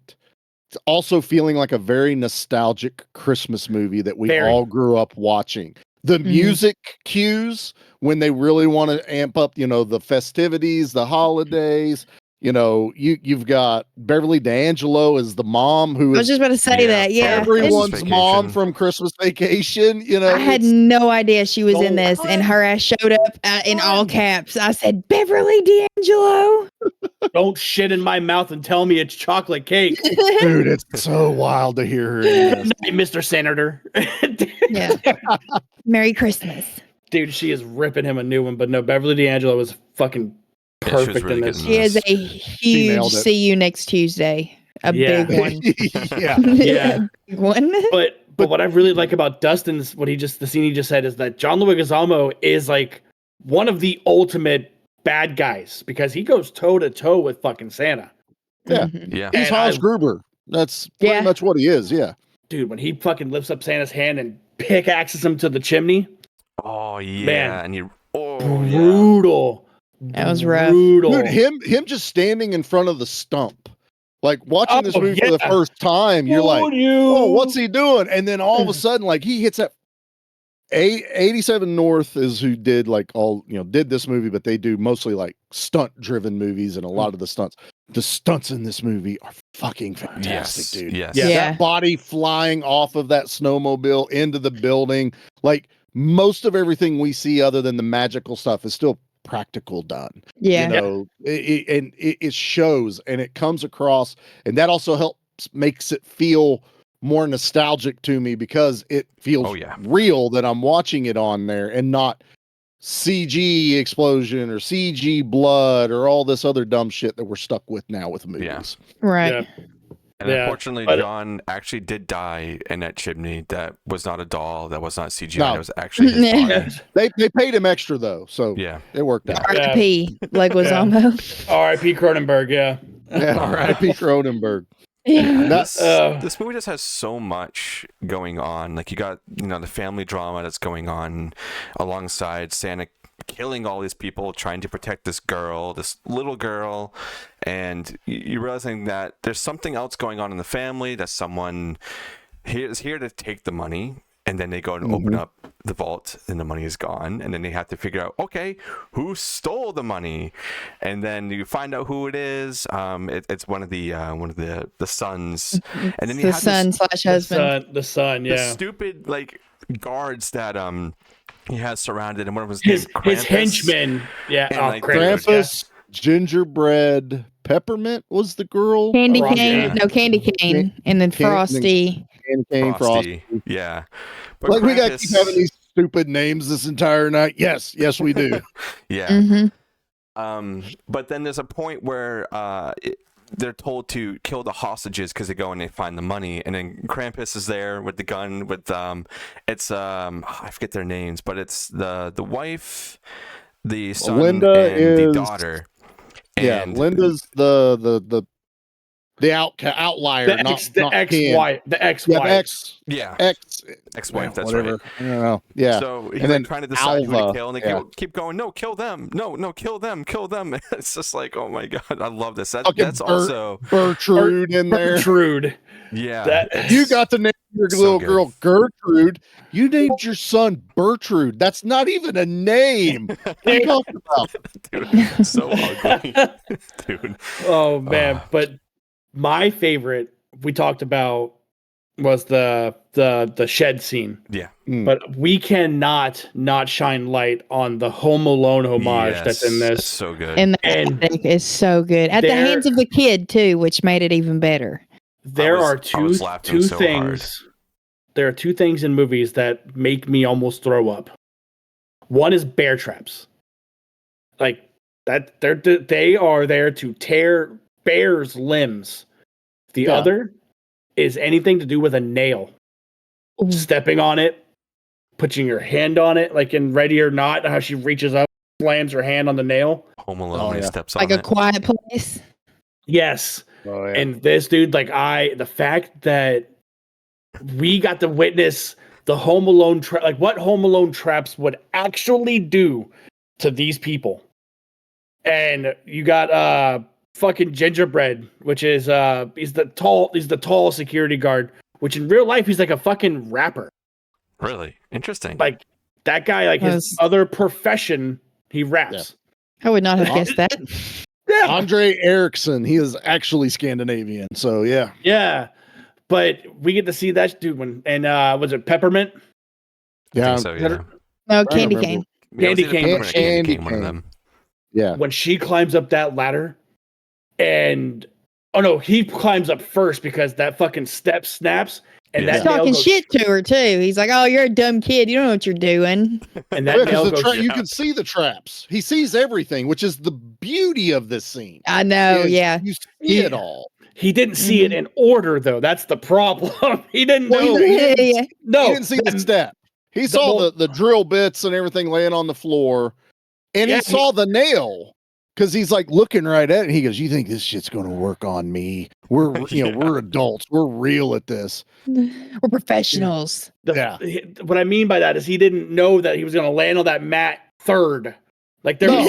S4: also feeling like a very nostalgic Christmas movie that we all grew up watching. The music cues when they really want to amp up, the festivities, the holidays. You've got Beverly D'Angelo as the mom who
S3: I was just about to say that. Yeah.
S4: Everyone's mom from Christmas Vacation.
S3: I had no idea she was in this, and her ass showed up in all caps. I said, "Beverly D'Angelo."
S2: Don't shit in my mouth and tell me it's chocolate cake.
S4: Dude, it's so wild to hear her in this.
S2: Mr. Senator.
S3: Yeah. Merry Christmas.
S2: Dude, she is ripping him a new one, but no, Beverly D'Angelo was fucking perfect in this.
S3: She is a huge see you next Tuesday. Big one.
S2: Yeah.
S3: Big one.
S2: But what I really like about Dustin's the scene he just said is that John Leguizamo is like one of the ultimate bad guys because he goes toe to toe with fucking Santa.
S4: Yeah.
S1: Yeah.
S4: He's Hans Gruber. That's pretty much what he is. Yeah.
S2: Dude, when he fucking lifts up Santa's hand and pickaxes him to the chimney.
S1: Oh yeah.
S2: Man.
S1: And
S2: Brutal.
S3: That was rough.
S2: Brutal.
S4: Dude, him just standing in front of the stump. Like watching this movie for the first time, you're like, "Oh, what's he doing?" And then all of a sudden, like he hits that 87 North is who did like did this movie, but they do mostly like stunt-driven movies, and a lot of the stunts in this movie are fucking fantastic, dude.
S1: Yes.
S2: Yeah.
S4: That body flying off of that snowmobile into the building, like most of everything we see other than the magical stuff is still practical done.
S3: Yeah.
S4: It shows and it comes across, and that also makes it feel more nostalgic to me because it feels real that I'm watching it on there and not CG explosion or CG blood or all this other dumb shit that we're stuck with now with movies.
S1: Yeah.
S3: Right.
S2: Yeah.
S1: And unfortunately, John actually did die in that chimney. That was not a doll. That was not CGI.
S4: No.
S1: That was actually his body.
S4: They paid him extra though, so it worked out.
S3: R.I.P. Leguizamo.
S2: R.I.P. Cronenberg. Yeah.
S4: R.I.P. Cronenberg.
S3: Yeah.
S1: This movie just has so much going on. Like you got, the family drama that's going on alongside Santa killing all these people, trying to protect this little girl, and you're realizing that there's something else going on in the family, that someone is here to take the money, and then they go and open up the vault and the money is gone, and then they have to figure out, okay, who stole the money, and then you find out who it is. It's one of the sons, and then
S3: the son/husband.
S2: The son, yeah.
S1: The stupid guards that he has surrounded, and one of
S2: his henchmen. Yeah,
S1: And, like,
S4: Krampus, gingerbread, peppermint was the girl.
S3: Candy
S2: Frosty.
S3: cane, no candy cane, and then Frosty.
S4: Candy cane, Frosty.
S1: Yeah, but
S4: Like we got to
S1: Krampus-
S4: keep having these stupid names this entire night. Yes, we do.
S1: Yeah.
S3: Mm-hmm.
S1: But then there's a point where they're told to kill the hostages because they go and they find the money, and then Krampus is there with the gun with it's I forget their names, but it's the wife, the son,
S4: Linda
S1: and the
S4: is-
S1: daughter.
S4: Yeah,
S1: And
S4: Linda's the outlier,
S2: The
S4: not
S2: ex-wife. The ex-wife.
S1: yeah, ex-wife.
S4: yeah,
S1: That's
S4: whatever.
S1: right.
S4: I don't know. Yeah.
S1: So he's
S4: And then
S1: like trying to decide who to
S4: Alva,
S1: kill, and they keep going, no, kill them. No, kill them. It's just like, oh my god, I love this. That's also
S4: Bertrude in there.
S2: Gertrude.
S1: yeah.
S4: You got to name your
S1: So
S4: little
S1: good.
S4: girl Gertrude. You named your son Bertrude. That's not even a name. What are you talking about?
S1: Dude, so ugly, dude.
S2: Oh man, but my favorite we talked about was the shed scene.
S1: Yeah.
S2: But we cannot not shine light on the Home Alone homage that's in
S1: It's
S2: this.
S1: so good.
S3: And the music is so good at the
S2: There-
S3: hands of the kid too, which made it even better.
S2: There are
S1: I was laughing
S2: two
S1: so
S2: things. There are two things in movies that make me almost throw up. One is bear traps. Like that they are there to tear bears' limbs. The
S4: Yeah.
S2: other is anything to do with a nail.
S3: Ooh.
S2: Stepping on it, putting your hand on it, like in Ready or Not, how she reaches up, slams her hand on the nail.
S1: Home Alone,
S4: Oh,
S1: when he
S4: yeah.
S1: steps
S3: Like
S1: on
S3: a
S1: it.
S3: quiet place.
S2: Yes.
S4: Oh, yeah.
S2: And this dude, like the fact that we got to witness the Home Alone like what Home Alone traps would actually do to these people. And you got fucking Gingerbread, which is he's the tall security guard, which in real life he's like a fucking rapper.
S1: Really interesting.
S2: Like that guy, like his
S3: Yes.
S2: other profession, he raps.
S3: I would not have guessed that.
S2: Yeah.
S4: Andre Erickson, he is actually Scandinavian. So yeah.
S2: Yeah. But we get to see that dude was it Peppermint?
S1: I
S4: Yeah.
S1: think so,
S2: Is that
S1: yeah.
S2: her-
S3: No,
S4: I
S3: candy
S4: remember.
S3: cane.
S1: Yeah, it was
S2: Candy
S1: either
S2: cane.
S1: Peppermint or Candy
S4: Candy
S1: cane, one of
S4: cane.
S1: them.
S4: Yeah.
S2: When she climbs up that ladder and oh no, he climbs up first because that fucking step snaps and
S1: Yeah.
S3: He's
S2: that nail
S3: talking
S2: goes,
S3: shit to her too. He's like, "Oh, you're a dumb kid. You don't know what you're doing."
S2: and that nail
S4: Because
S2: goes
S4: you can see the traps. He sees everything, which is the beauty of this scene.
S3: I know.
S4: is
S3: Yeah.
S4: You see it all.
S2: He didn't see it in order though. That's the problem. He didn't
S4: Well,
S2: know.
S4: he didn't-
S3: Yeah.
S2: No,
S4: He didn't see the step. He
S2: the
S4: saw
S2: whole-
S4: the drill bits and everything laying on the floor, and
S2: Yeah,
S4: he saw the nail because he's like looking right at it. And he goes, "You think this shit's going to work on me? We're we're adults. We're real at this."
S3: We're professionals.
S4: Yeah.
S2: What I mean by that is he didn't know that he was going to land on that mat third. Like there
S4: No.
S2: was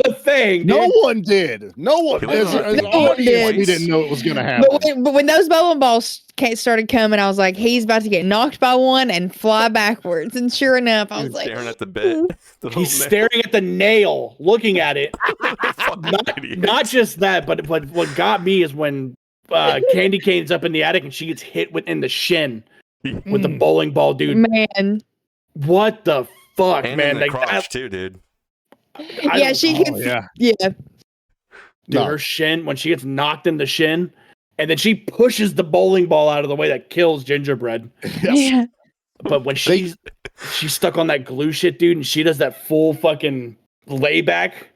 S2: the thing.
S4: No
S2: dude.
S4: one did. No one.
S1: He
S4: As,
S1: landed on
S4: as
S1: it
S4: an audience,
S3: twice.
S4: we didn't know it was going to happen.
S3: But when those bowling balls started coming, I was like, he's about to get knocked by one and fly backwards. And sure enough, I
S1: He
S3: was
S1: was
S3: like,
S1: staring at the bit. The
S2: He's
S1: little
S2: staring at the nail, looking at it.
S1: Fucking idiot.
S2: Not just that, but what got me is when Candy Cane's up in the attic and she gets hit in the shin with the bowling ball, dude.
S3: man.
S2: What the fuck,
S1: And
S2: man?
S1: in the
S2: Like
S1: crotch
S2: that,
S1: too, dude.
S2: I
S3: Yeah,
S2: don't-
S3: she
S4: Oh,
S3: gets,
S4: yeah.
S3: yeah.
S2: dude,
S4: No.
S2: her shin when she gets knocked in the shin, and then she pushes the bowling ball out of the way that kills Gingerbread.
S3: Yeah.
S2: But when she's stuck on that glue shit, dude, and she does that full fucking layback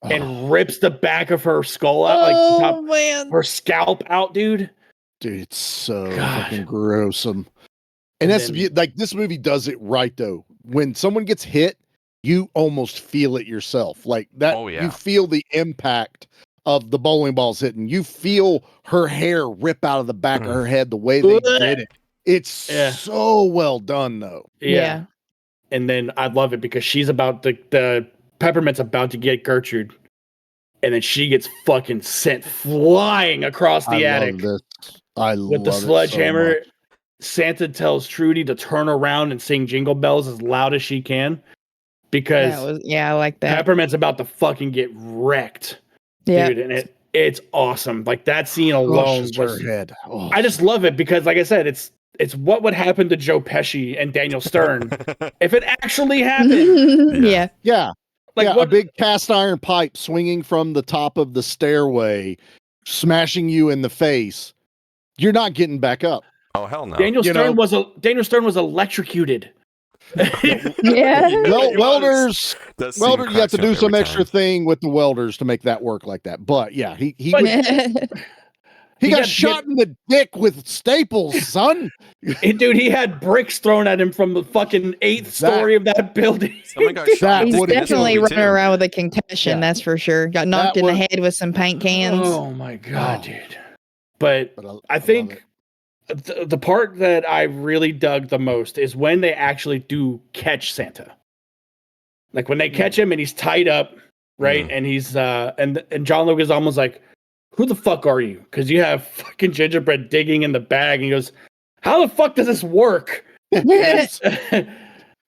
S2: and rips the back of her skull out, like the
S3: Oh,
S2: top,
S3: man.
S2: her scalp out, dude.
S4: Dude, it's so
S2: God.
S4: fucking gruesome.
S2: And
S4: And that's
S2: then-
S4: like this movie does it right though. When someone gets hit, you almost feel it yourself. Like that,
S1: Oh, yeah.
S4: you feel the impact of the bowling balls hitting. You feel her hair rip out of the back of her head the way they did it. It's
S2: Yeah.
S4: so well done though.
S3: Yeah.
S2: And then I love it because she's about the Peppermint's about to get Gertrude, and then she gets fucking sent flying across the attic
S4: Love this. I
S2: with the
S4: love it so
S2: sledgehammer.
S4: much.
S2: Santa tells Trudy to turn around and sing Jingle Bells as loud as she can because
S3: I like that.
S2: Peppermint's about to fucking get wrecked,
S3: Yeah.
S2: dude. And it's awesome. Like that scene alone
S4: Crushes her
S2: was.
S4: head. Oh.
S2: I just love it because, like I said, it's what would happen to Joe Pesci and Daniel Stern if it actually happened.
S3: Yeah.
S4: Yeah.
S2: Like
S4: a big cast iron pipe swinging from the top of the stairway, smashing you in the face. You're not getting back up.
S1: Oh hell no!
S2: Daniel Stern was electrocuted.
S3: Yeah.
S4: Welders,
S1: That scene
S4: you have
S1: cracks
S4: to
S1: me
S4: do
S1: up
S4: some
S1: every
S4: extra
S1: time.
S4: thing with the welders to make that work like that. But yeah, he
S2: He
S4: got
S2: got
S4: shot in the dick with staples, son.
S2: Dude, he had bricks thrown at him from the fucking 8th story of that building.
S1: Someone got shot.
S3: He's
S1: in this
S3: definitely
S1: movie,
S3: running
S1: too.
S3: around with a concussion,
S4: Yeah.
S3: that's for sure. Got knocked
S4: That
S3: in the
S4: was-
S3: head with some paint cans.
S2: Oh my god, dude. But
S4: But
S2: I
S4: love
S2: think
S4: it.
S2: the part that I really dug the most is when they actually do catch Santa. Like when they catch him and he's tied up, right? And he's and John Leguizamo's like, "Who the fuck are you?" Because you have fucking gingerbread digging in the bag, and he goes, "How the fuck does this work?"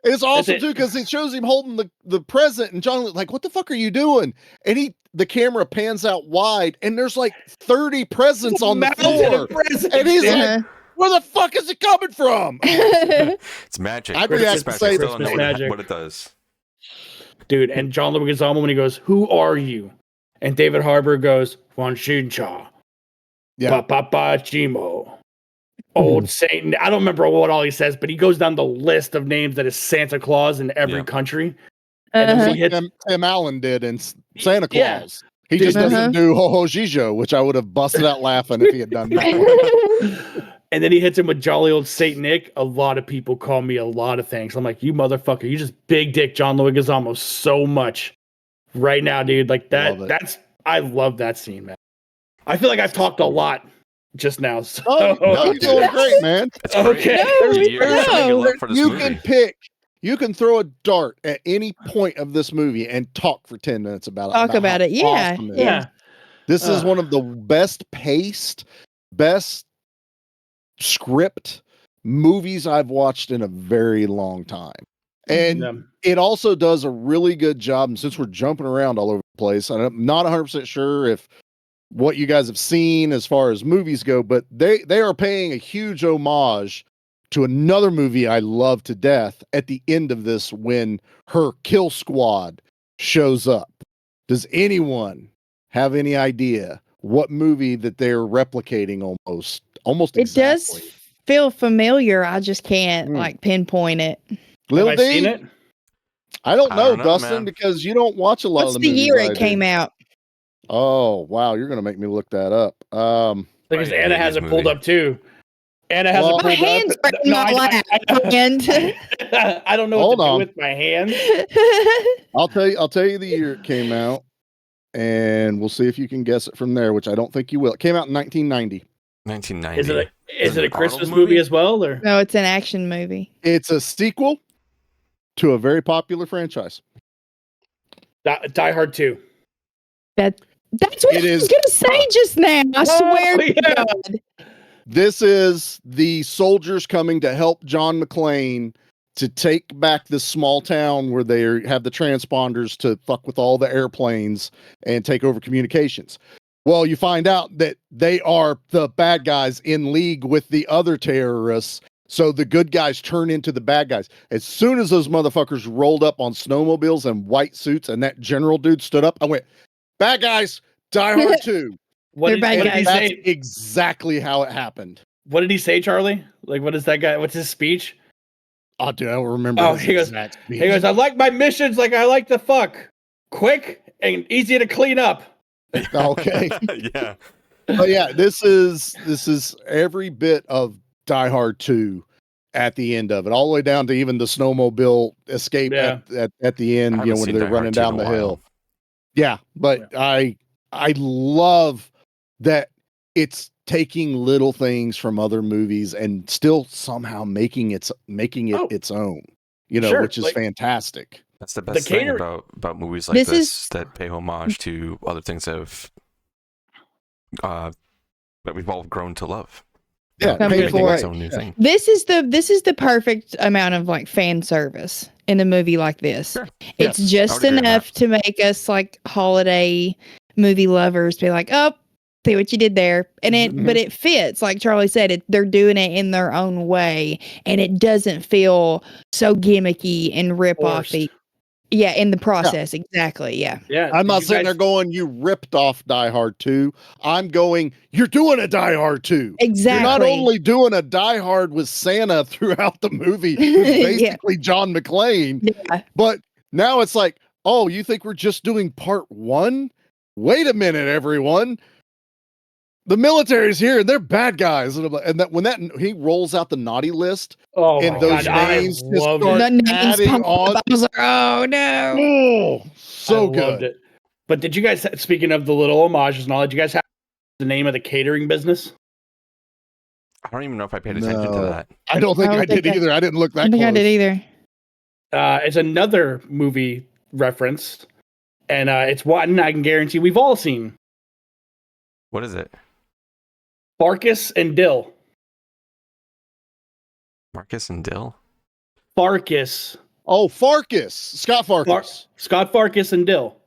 S4: It's awesome
S2: it.
S4: too because it shows him holding the present, and John like, "What the fuck are you doing?" And the camera pans out wide, and there's like 30 presents on the
S2: Mountain
S4: floor,
S2: of presents.
S4: and he's
S3: Yeah.
S4: like, "Where the fuck is it coming from?"
S1: It's magic.
S4: I'd
S1: Christmas
S4: react to
S1: magic.
S4: say
S1: Still don't know
S2: Christmas magic.
S1: what it does.
S2: Dude, and John Leguizamo when he goes, "Who are you?" And David Harbour goes, "Juan Shincha,
S4: Yeah.
S2: Papa Chimo, Old Satan." I don't remember what all he says, but he goes down the list of names that is Santa Claus in every
S1: Yeah.
S2: country. And then
S3: Uh-huh.
S2: he hits,
S4: Tim Allen did in Santa
S2: Yeah.
S4: Claus. He just
S3: Uh-huh.
S4: doesn't do Ho Ho Jijo, which I would have busted out laughing if he had done that.
S2: and then he hits him with Jolly Old Saint Nick. A lot of people call me a lot of things. I'm like, "You motherfucker, you just big dick John Leguizamo so much right now, dude." Like
S4: Love it.
S2: I love that scene, man. I feel like I've talked a lot just now. So.
S4: Oh, no, you're doing great, man.
S1: It's great.
S2: Okay.
S3: No,
S1: You're showing your love for this
S4: You
S1: movie.
S4: can pick. You can throw a dart at any point of this movie and talk for 10 minutes about it.
S3: Talk about
S4: how
S3: it. Yeah.
S4: awesome it is.
S2: Yeah.
S4: This is
S2: Ugh.
S4: one of the best paced, best script movies I've watched in a very long time. And
S2: Yeah.
S4: it also does a really good job. And since we're jumping around all over the place, I'm not 100% sure if what you guys have seen as far as movies go, but they are paying a huge homage to another movie I love to death at the end of this when her kill squad shows up. Does anyone have any idea what movie that they're replicating almost
S3: It
S4: exactly?
S3: does feel familiar. I just can't
S4: Mm.
S3: like pinpoint it.
S4: Lil
S2: Have I
S4: D?
S2: seen it?
S4: I don't know,
S1: know,
S4: Dustin,
S1: man.
S4: because you don't watch a lot
S3: What's
S4: of
S3: the
S4: the movies
S3: year
S4: I
S3: it
S4: do.
S3: came out?
S4: Oh, wow, you're gonna make me look that up.
S2: Because
S1: Right,
S2: Anna has
S1: 80s
S2: it pulled
S1: movie.
S2: up too. Anna has
S4: Well-
S2: it
S3: My
S2: pulled
S3: hands
S2: up.
S3: are in my lap. And
S2: I don't know
S4: Hold
S2: what to
S4: on.
S2: do with my hands.
S4: I'll tell you the year it came out, and we'll see if you can guess it from there, which I don't think you will. It came out in 1990.
S1: 1990.
S2: Is it
S1: Is it
S2: a
S1: an
S2: Christmas
S1: Arnold
S2: movie
S1: movie?
S2: as well? Or
S3: no, it's an action movie.
S4: It's a sequel to a very popular franchise.
S2: Die Hard 2?
S3: That's what
S4: It
S3: I was
S4: is-
S3: gonna say just now. I swear to
S2: yeah.
S3: God.
S4: This is the soldiers coming to help John McClane to take back this small town where they have the transponders to fuck with all the airplanes and take over communications. Well, you find out that they are the bad guys in league with the other terrorists. So the good guys turn into the bad guys. As soon as those motherfuckers rolled up on snowmobiles and white suits and that general dude stood up, I went, "Bad guys, Die Hard 2.
S2: What
S3: They're
S2: did,
S3: bad
S2: what did he
S3: guys.
S4: That's
S2: say?
S4: exactly how it happened.
S2: What did he say, Charlie? Like, what is that guy? What's his speech?
S4: Oh, dude, I don't remember.
S2: Oh,
S4: his
S2: he goes-
S4: exact speech.
S2: He goes, "I like my missions like I like to fuck. Quick and easy to clean up."
S4: Okay.
S1: Yeah.
S4: But yeah, this is every bit of Die Hard 2 at the end of it, all the way down to even the snowmobile escape
S2: Yeah.
S4: at the
S1: I
S4: end,
S1: haven't
S4: when
S1: seen
S4: they're
S1: Die Hard
S4: running
S1: 2 in
S4: down
S1: a
S4: the
S1: while.
S4: hill. Yeah, but I love that it's taking little things from other movies and still somehow making it
S2: Oh.
S4: its own,
S2: Sure,
S4: which is
S2: like-
S4: fantastic.
S1: That's the best thing about movies like
S3: This
S1: this
S3: is-
S1: that pay homage to other things that we've all grown to love.
S4: Yeah,
S3: Come
S1: making
S3: for
S1: its
S3: it.
S1: own new
S4: Yeah.
S1: thing.
S3: This is the perfect amount of like fan service in a movie like this.
S1: Sure.
S3: It's
S4: Yes,
S3: just
S1: I would agree with
S3: enough to make us like holiday movie lovers be like, "Oh, See what you did there. And
S2: Mm-hmm.
S3: but it fits, like Charlie said, they're doing it in their own way, and it doesn't feel so gimmicky and rip-offy. Yeah, in the process, exactly. Yeah.
S2: Yeah.
S4: I'm not sitting there going, you ripped off Die Hard 2. I'm going, you're doing a Die Hard 2.
S3: Exactly.
S4: You're not only doing a Die Hard with Santa throughout the movie, who's basically John McClane, but now it's like, oh, you think we're just doing part 1? Wait a minute, everyone. The military's here and they're bad guys. And that when he rolls out the naughty list, and those names just start adding on.
S3: I was like, oh no.
S4: Oh, so good.
S2: Loved it. But did you guys, speaking of the little homages and all, did you guys have the name of the catering business?
S1: I don't even know if I paid attention to that.
S4: I don't think I did either. I didn't look that close.
S3: I did either.
S2: It's another movie reference, and it's one I can guarantee we've all seen.
S1: What is it?
S2: Farkas and Dill.
S1: Marcus and Dill?
S2: Farkas.
S4: Oh, Farkas. Scott Farkas.
S2: Scott Farkas and Dill.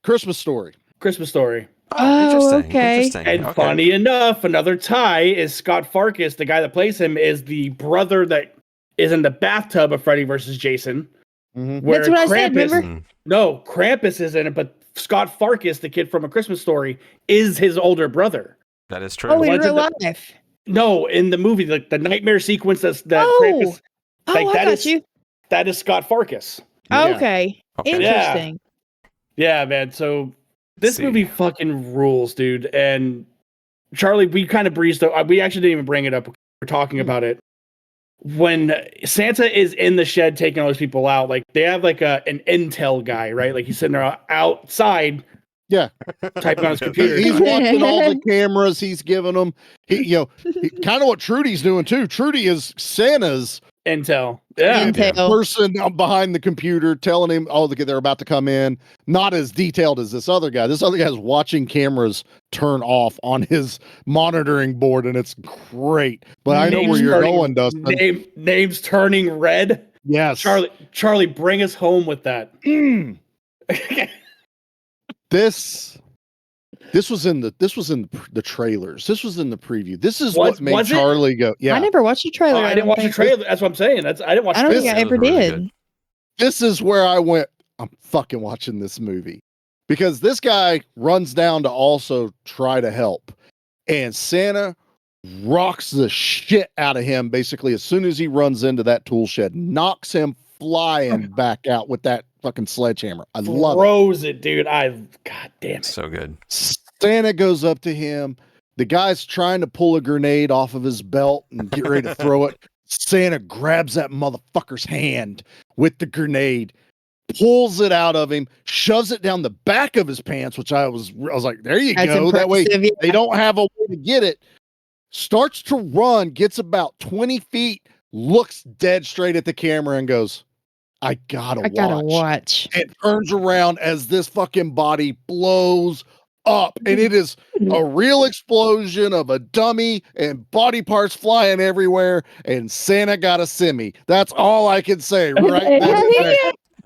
S4: Christmas Story.
S2: Christmas Story.
S3: Oh, okay.
S2: And funny enough, another tie is Scott Farkas, the guy that plays him, is the brother that is in the bathtub of Freddy versus Jason.
S4: Mm-hmm.
S3: That's what I said, remember?
S2: No, Krampus is in it, but Scott Farkas, the kid from A Christmas Story, is his older brother.
S1: That is true.
S3: Oh, in real life?
S2: No, in the movie, the nightmare sequence that Krampus...
S3: I got you.
S2: That is Scott Farkas.
S3: Okay. Interesting.
S2: Yeah, man. So this movie fucking rules, dude. And Charlie, we kind of breezed over. We actually didn't even bring it up. We're talking about it. When Santa is in the shed taking all those people out, like they have like an intel guy, right? Like he's sitting there outside.
S4: Yeah.
S2: Typing on his computer.
S4: He's watching all the cameras he's giving them. Kind of what Trudy's doing too. Trudy is Santa's
S2: intel. Yeah.
S4: Person behind the computer telling him, oh, they're about to come in. Not as detailed as this other guy. This other guy's watching cameras turn off on his monitoring board, and it's great. But I know where you're going, Dustin.
S2: Names turning red.
S4: Yes.
S2: Charlie, bring us home with that.
S4: This was in the trailers. This was in the preview. This is what made Charlie go. Yeah,
S3: I never watched the trailer.
S2: I didn't watch the trailer. That's what I'm saying. I didn't watch.
S3: I don't think I ever did.
S4: This is where I went. I'm fucking watching this movie because this guy runs down to also try to help, and Santa rocks the shit out of him. Basically, as soon as he runs into that tool shed, knocks him flying back out with that fucking sledgehammer. I love it.
S2: Throws it, dude. God damn it.
S1: So good.
S4: Santa goes up to him. The guy's trying to pull a grenade off of his belt and get ready to throw it. Santa grabs that motherfucker's hand with the grenade, pulls it out of him, shoves it down the back of his pants, which I was like, there you go. That way they don't have a way to get it. Starts to run, gets about 20 feet, looks dead straight at the camera and goes, I gotta watch. It turns around as this fucking body blows up, and it is a real explosion of a dummy and body parts flying everywhere, and Santa got a semi. That's all I can say right now.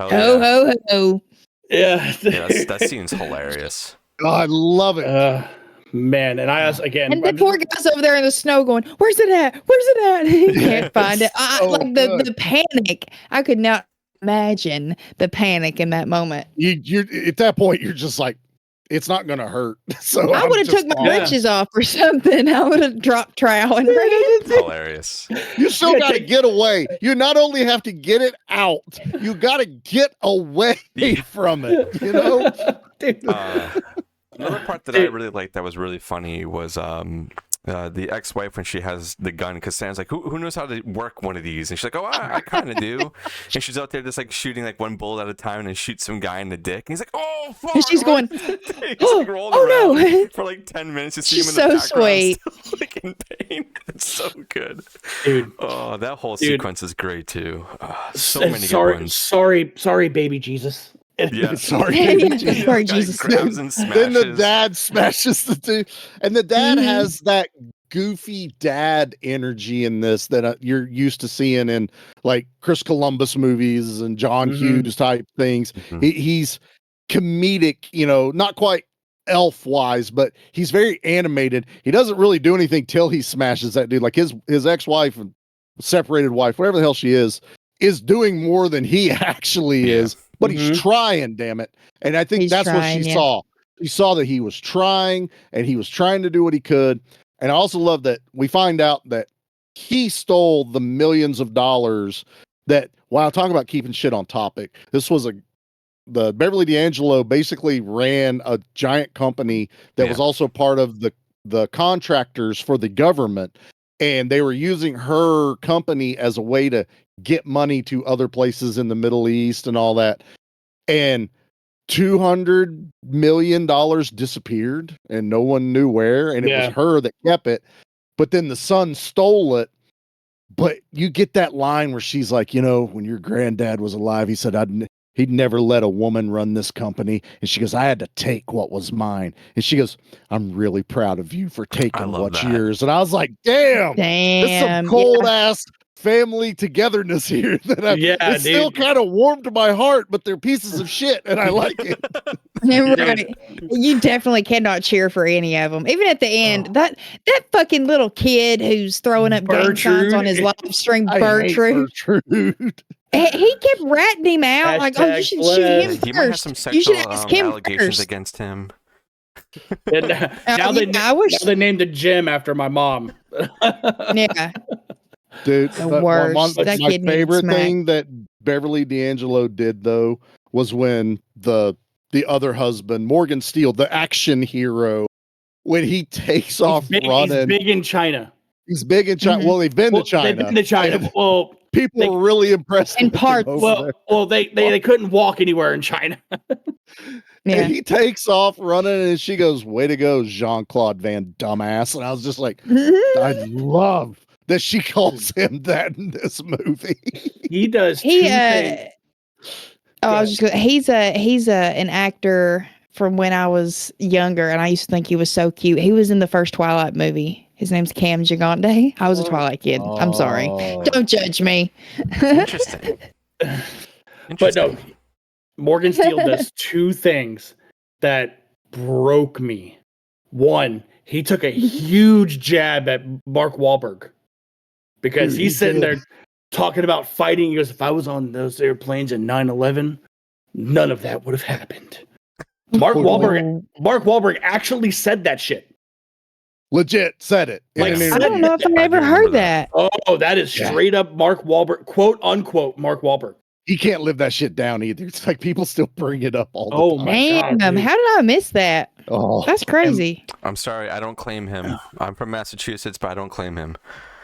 S3: Ho, ho, ho.
S2: Yeah.
S1: That scene's hilarious.
S4: I love it.
S2: Man, and I asked again.
S3: And the poor guy's over there in the snow going, where's it at? Where's it at? He can't find it. Like the panic. I could not imagine the panic in that moment.
S4: You're at that point, you're just like, it's not gonna hurt. So
S3: I would have took my britches off or something. I would have dropped trowel and
S1: hilarious.
S4: You still gotta get away. You not only have to get it out, you gotta get away from it. You know?
S1: Another part that I really liked that was really funny was the ex-wife when she has the gun, because Sam's like, who knows how to work one of these? And she's like, oh, I kind of do. And she's out there just like shooting like one bullet at a time and shoots some guy in the dick. And he's like, oh, fuck.
S3: And she's going,
S1: like rolling around no. For like 10 minutes. You see
S3: she's
S1: him in the
S3: so sweet.
S1: Still, like in pain. It's so good.
S2: Dude.
S1: Oh, that whole sequence is great too. So many good ones.
S2: Sorry, baby Jesus.
S1: Yeah,
S4: sorry,
S3: sorry, Jesus.
S1: Grabs and smashes.
S4: Then the dad smashes the dude, and the dad has that goofy dad energy in this that you're used to seeing in like Chris Columbus movies and John Hughes type things. He's comedic, not quite elf wise, but he's very animated. He doesn't really do anything till he smashes that dude. Like his ex-wife and separated wife, whatever the hell she is doing more than he actually is, but he's trying, damn it. And I think that's what she saw. She saw that he was trying and he was trying to do what he could. And I also love that we find out that he stole the millions of dollars that, while talking about keeping shit on topic, the Beverly D'Angelo basically ran a giant company that was also part of the contractors for the government. And they were using her company as a way to get money to other places in the Middle East and all that. And $200 million disappeared and no one knew where. And it was her that kept it. But then the son stole it. But you get that line where she's like, when your granddad was alive, he said, he'd never let a woman run this company. And she goes, I had to take what was mine. And she goes, I'm really proud of you for taking what's yours. And I was like, damn. There's some cold ass family togetherness here that still kind of warmed my heart, but they're pieces of shit and I like it.
S3: Right. You definitely cannot cheer for any of them. Even at the end, that fucking little kid who's throwing up gang signs on his live stream, Bertrude. He kept ratting him out. Like, you should shoot him first.
S1: He might have some sexual allegations against him.
S2: And now they named a gym after my mom.
S3: Yeah.
S4: Dude,
S3: the worst.
S4: My favorite thing that Beverly D'Angelo did, though, was when the other husband, Morgan Steele, the action hero, when he takes off running.
S2: He's big in China.
S4: He's big in China. Well, they've been to China.
S2: They've been to China. Well,
S4: people were really impressed.
S3: In parts.
S2: They couldn't walk anywhere in China.
S4: And he takes off running, and she goes, "Way to go, Jean-Claude Van Dumbass!" And I was just like, I love that she calls him that in this movie.
S2: He does. He's an
S3: actor from when I was younger, and I used to think he was so cute. He was in the first Twilight movie. His name's Cam Gigante. I was a Twilight kid. I'm sorry. Don't judge me.
S1: Interesting.
S2: But no, Morgan Steele does two things that broke me. One, he took a huge jab at Mark Wahlberg because he's sitting there talking about fighting. He goes, if I was on those airplanes in 9/11, none of that would have happened. Mark Wahlberg actually said that shit.
S4: Legit said it.
S3: Like, I don't know if I ever heard that.
S2: Oh, that is straight up Mark Wahlberg, quote unquote Mark Wahlberg.
S4: He can't live that shit down either. It's like people still bring it up all the time.
S3: Damn, God, how did I miss that?
S4: Oh,
S3: that's crazy.
S1: I'm sorry, I don't claim him. I'm from Massachusetts, but I don't claim him.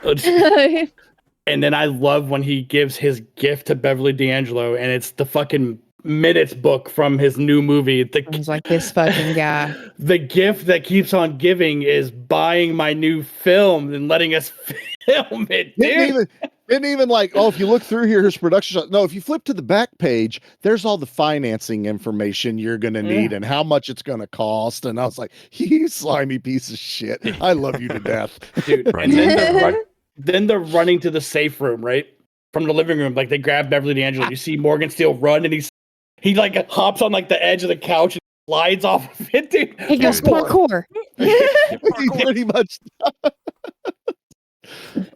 S2: And then I love when he gives his gift to Beverly D'Angelo, and it's the fucking minutes book from his new movie.
S3: Sounds like this fucking guy.
S2: The gift that keeps on giving is buying my new film and letting us film it.
S4: Didn't even like, if you look through here, his production shot. No, if you flip to the back page, there's all the financing information you're going to need and how much it's going to cost. And I was like, you slimy piece of shit. I love you to death.
S2: Dude. And then they're running to the safe room, right? From the living room. Like they grab Beverly D'Angelo. You see Morgan Steele run and he like hops on like the edge of the couch and slides off of it, dude.
S3: He goes parkour.
S4: He pretty much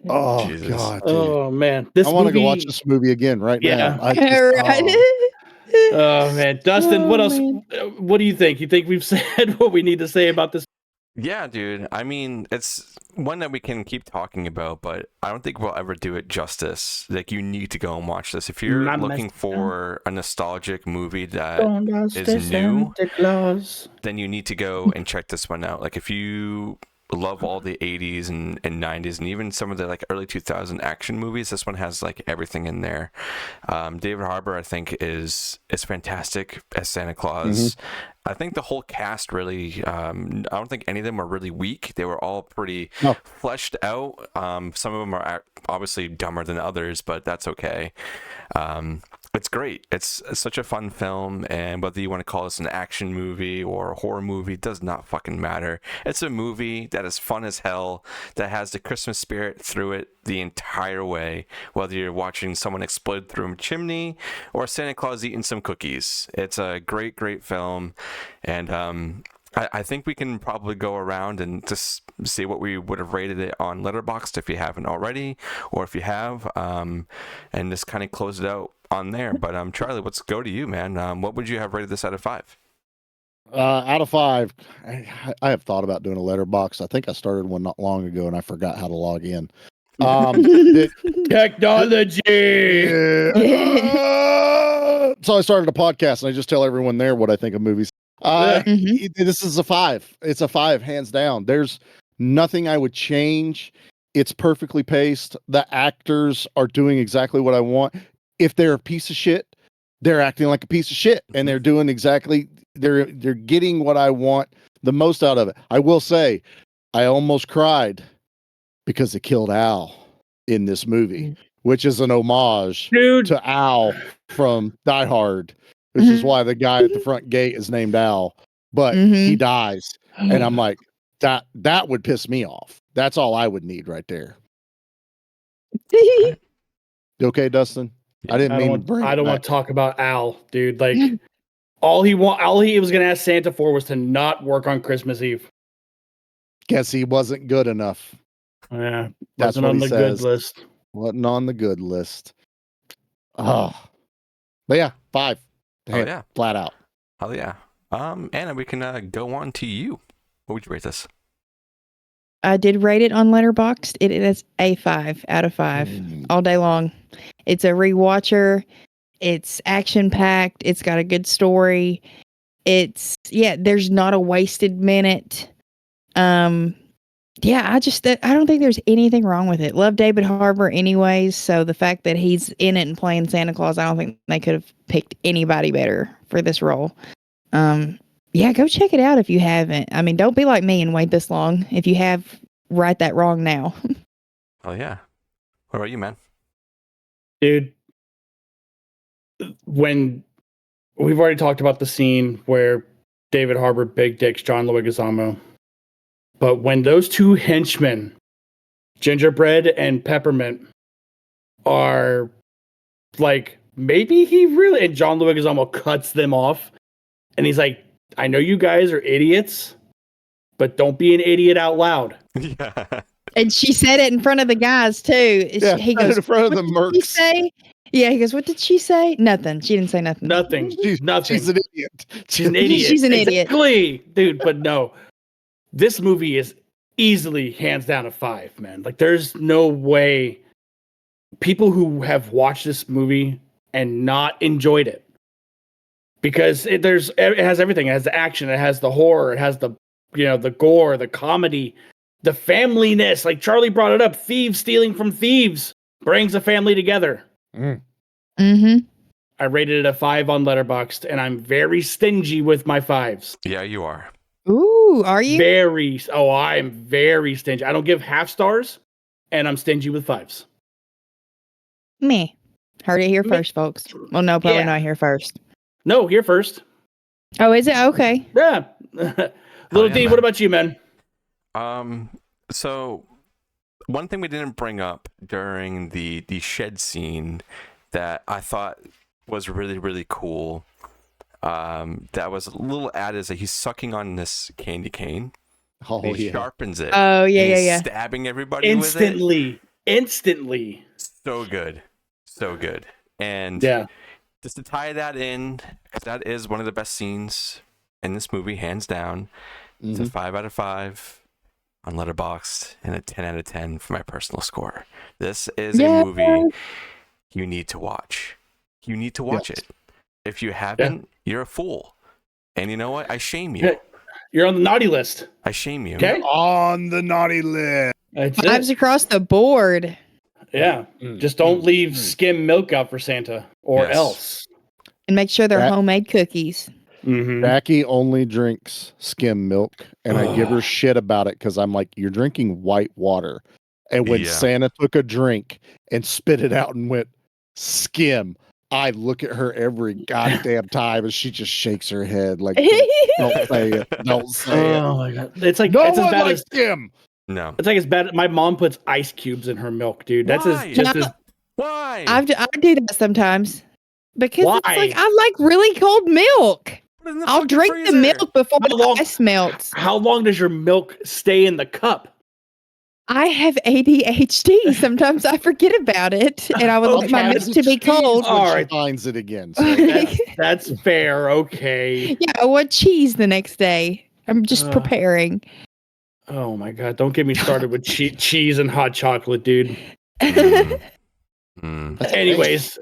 S4: Oh,
S1: Jesus.
S4: God. Dude.
S2: Oh, man.
S4: I want to go watch this movie again right now.
S2: Oh, man. Dustin, what else? What do you think? You think we've said what we need to say about this?
S1: Yeah, dude. I mean, it's one that we can keep talking about, but I don't think we'll ever do it justice. Like, you need to go and watch this. If you're looking for a nostalgic movie that is new, then you need to go and check this one out. Like, if you love all the 80s and 90s and even some of the like early 2000 action movies, this one has like everything in there. David Harbour, I think, is fantastic as Santa Claus. I think the whole cast really, I don't think any of them were really weak. They were all pretty fleshed out. Some of them are obviously dumber than others, but that's okay. It's great. It's such a fun film, and whether you want to call this an action movie or a horror movie does not fucking matter. It's a movie that is fun as hell, that has the Christmas spirit through it the entire way, whether you're watching someone explode through a chimney or Santa Claus eating some cookies. It's a great, great film, and I think we can probably go around and just see what we would have rated it on Letterboxd if you haven't already, or if you have, and just kind of close it out on there. But Charlie, let's go to you, man. What would you have rated this out of 5?
S4: Out of 5, I have thought about doing a letterbox. I think I started one not long ago, and I forgot how to log in.
S2: Technology.
S4: So I started a podcast, and I just tell everyone there what I think of movies. This is a 5. It's a 5, hands down. There's nothing I would change. It's perfectly paced. The actors are doing exactly what I want. If they're a piece of shit, they're acting like a piece of shit, and they're doing exactly. They're getting what I want the most out of it. I will say, I almost cried because they killed Al in this movie, which is an homage to Al from Die Hard, which is why the guy at the front gate is named Al, but he dies. And I'm like, that would piss me off. That's all I would need right there. You okay, Dustin?
S1: Yeah.
S4: I didn't mean to bring
S2: I don't want to talk about Al, dude. Like all he was gonna ask Santa for was to not work on Christmas Eve.
S4: Guess he wasn't good enough.
S2: Yeah,
S4: That's
S2: wasn't
S4: what
S2: on
S4: he
S2: the
S4: says.
S2: good list.
S4: Wasn't on the good list. Oh, but yeah, 5.
S1: Oh yeah,
S4: flat out.
S1: Oh yeah. Anna, we can go on to you. What would you rate this?
S3: I did rate it on Letterboxd. It is a 5 out of 5 all day long. It's a rewatcher. It's action packed. It's got a good story. There's not a wasted minute. I don't think there's anything wrong with it. Love David Harbour anyways, so the fact that he's in it and playing Santa Claus, I don't think they could have picked anybody better for this role. Go check it out if you haven't. I mean, don't be like me and wait this long. If you have, right that wrong now.
S1: Oh yeah. What about you, man?
S2: Dude, when we've already talked about the scene where David Harbour big dicks John Leguizamo, but when those two henchmen, Gingerbread and Peppermint, are like, maybe he really, and John Leguizamo cuts them off, and he's like, I know you guys are idiots, but don't be an idiot out loud.
S1: Yeah.
S3: And she said it in front of the guys too.
S4: Yeah,
S3: He goes,
S4: in front of the
S3: what did she
S4: mercs.
S3: say? Yeah, he goes, what did she say? Nothing. She didn't say nothing.
S2: Nothing. Nothing.
S4: She's an idiot.
S2: She's an idiot.
S3: She's an idiot.
S2: Exactly. Dude, but no. This movie is easily hands down a 5, man. Like, there's no way people who have watched this movie and not enjoyed it, because it has everything. It has the action, it has the horror, it has the gore, the comedy, the familyness. Like Charlie brought it up, thieves stealing from thieves brings a family together. I rated it a 5 on Letterboxd, and I'm very stingy with my 5s.
S1: Yeah, you are.
S3: Ooh, are you?
S2: I'm very stingy. I don't give half stars, and I'm stingy with 5s.
S3: Me. Heard it here first, folks. Well, no, probably
S2: Yeah.
S3: not here first.
S2: No, here first.
S3: Oh, is it? Okay.
S2: Yeah. Little D,
S1: man.
S2: what about you, man?
S1: So one thing we didn't bring up during the shed scene that I thought was really, really cool, that was a little added, is that he's sucking on this candy cane.
S4: Oh,
S1: he
S4: yeah.
S1: sharpens it.
S3: Oh,
S1: and
S3: yeah,
S1: he's
S3: yeah.
S1: stabbing everybody with it.
S2: Instantly.
S1: So good. So good. And
S2: Yeah.
S1: just to tie that in, because that is one of the best scenes in this movie, hands down. It's a 5 out of 5 on Letterboxd and a 10 out of 10 for my personal score. This is a movie you need to watch. You need to watch it. If you haven't, you're a fool. And you know what? I shame you.
S2: You're on the naughty list.
S1: I shame you.
S2: Okay.
S4: On the naughty list.
S2: That's
S3: Vibes
S2: it.
S3: across the board.
S2: Yeah. Just don't leave skim milk out for Santa or
S1: Yes.
S2: else.
S3: And make sure they're
S4: That-
S3: homemade cookies.
S2: Mm-hmm.
S4: Jackie only drinks skim milk, and I give her shit about it because I'm like, you're drinking white water. And when
S1: Yeah.
S4: Santa took a drink and spit it out and went skim, I look at her every goddamn time and she just shakes her head like, don't say it. Don't say it.
S2: Oh my god. It's like
S4: No
S2: it's as
S4: one
S2: bad
S4: likes
S2: as
S4: skim.
S1: No.
S2: it's like as bad. My mom puts ice cubes in her milk, dude. That's
S1: Why?
S2: just as
S1: Why?
S3: I do that sometimes because it's
S2: Why?
S3: like I like really cold milk.
S1: Put it in the
S3: I'll
S1: fucking
S3: drink the
S1: freezer.
S3: milk before
S2: How
S3: the
S2: long-
S3: ice melts.
S2: How long does your milk stay in the cup?
S3: I have ADHD. Sometimes I forget about it, and I would like my
S2: Okay.
S3: milk to be cold.
S4: When
S2: All
S4: she
S2: right.
S4: finds it again. So
S2: That's fair. Okay.
S3: Yeah, I want cheese the next day. I'm just preparing.
S2: Oh my god! Don't get me started with cheese and hot chocolate, dude.
S4: that's
S2: Anyways,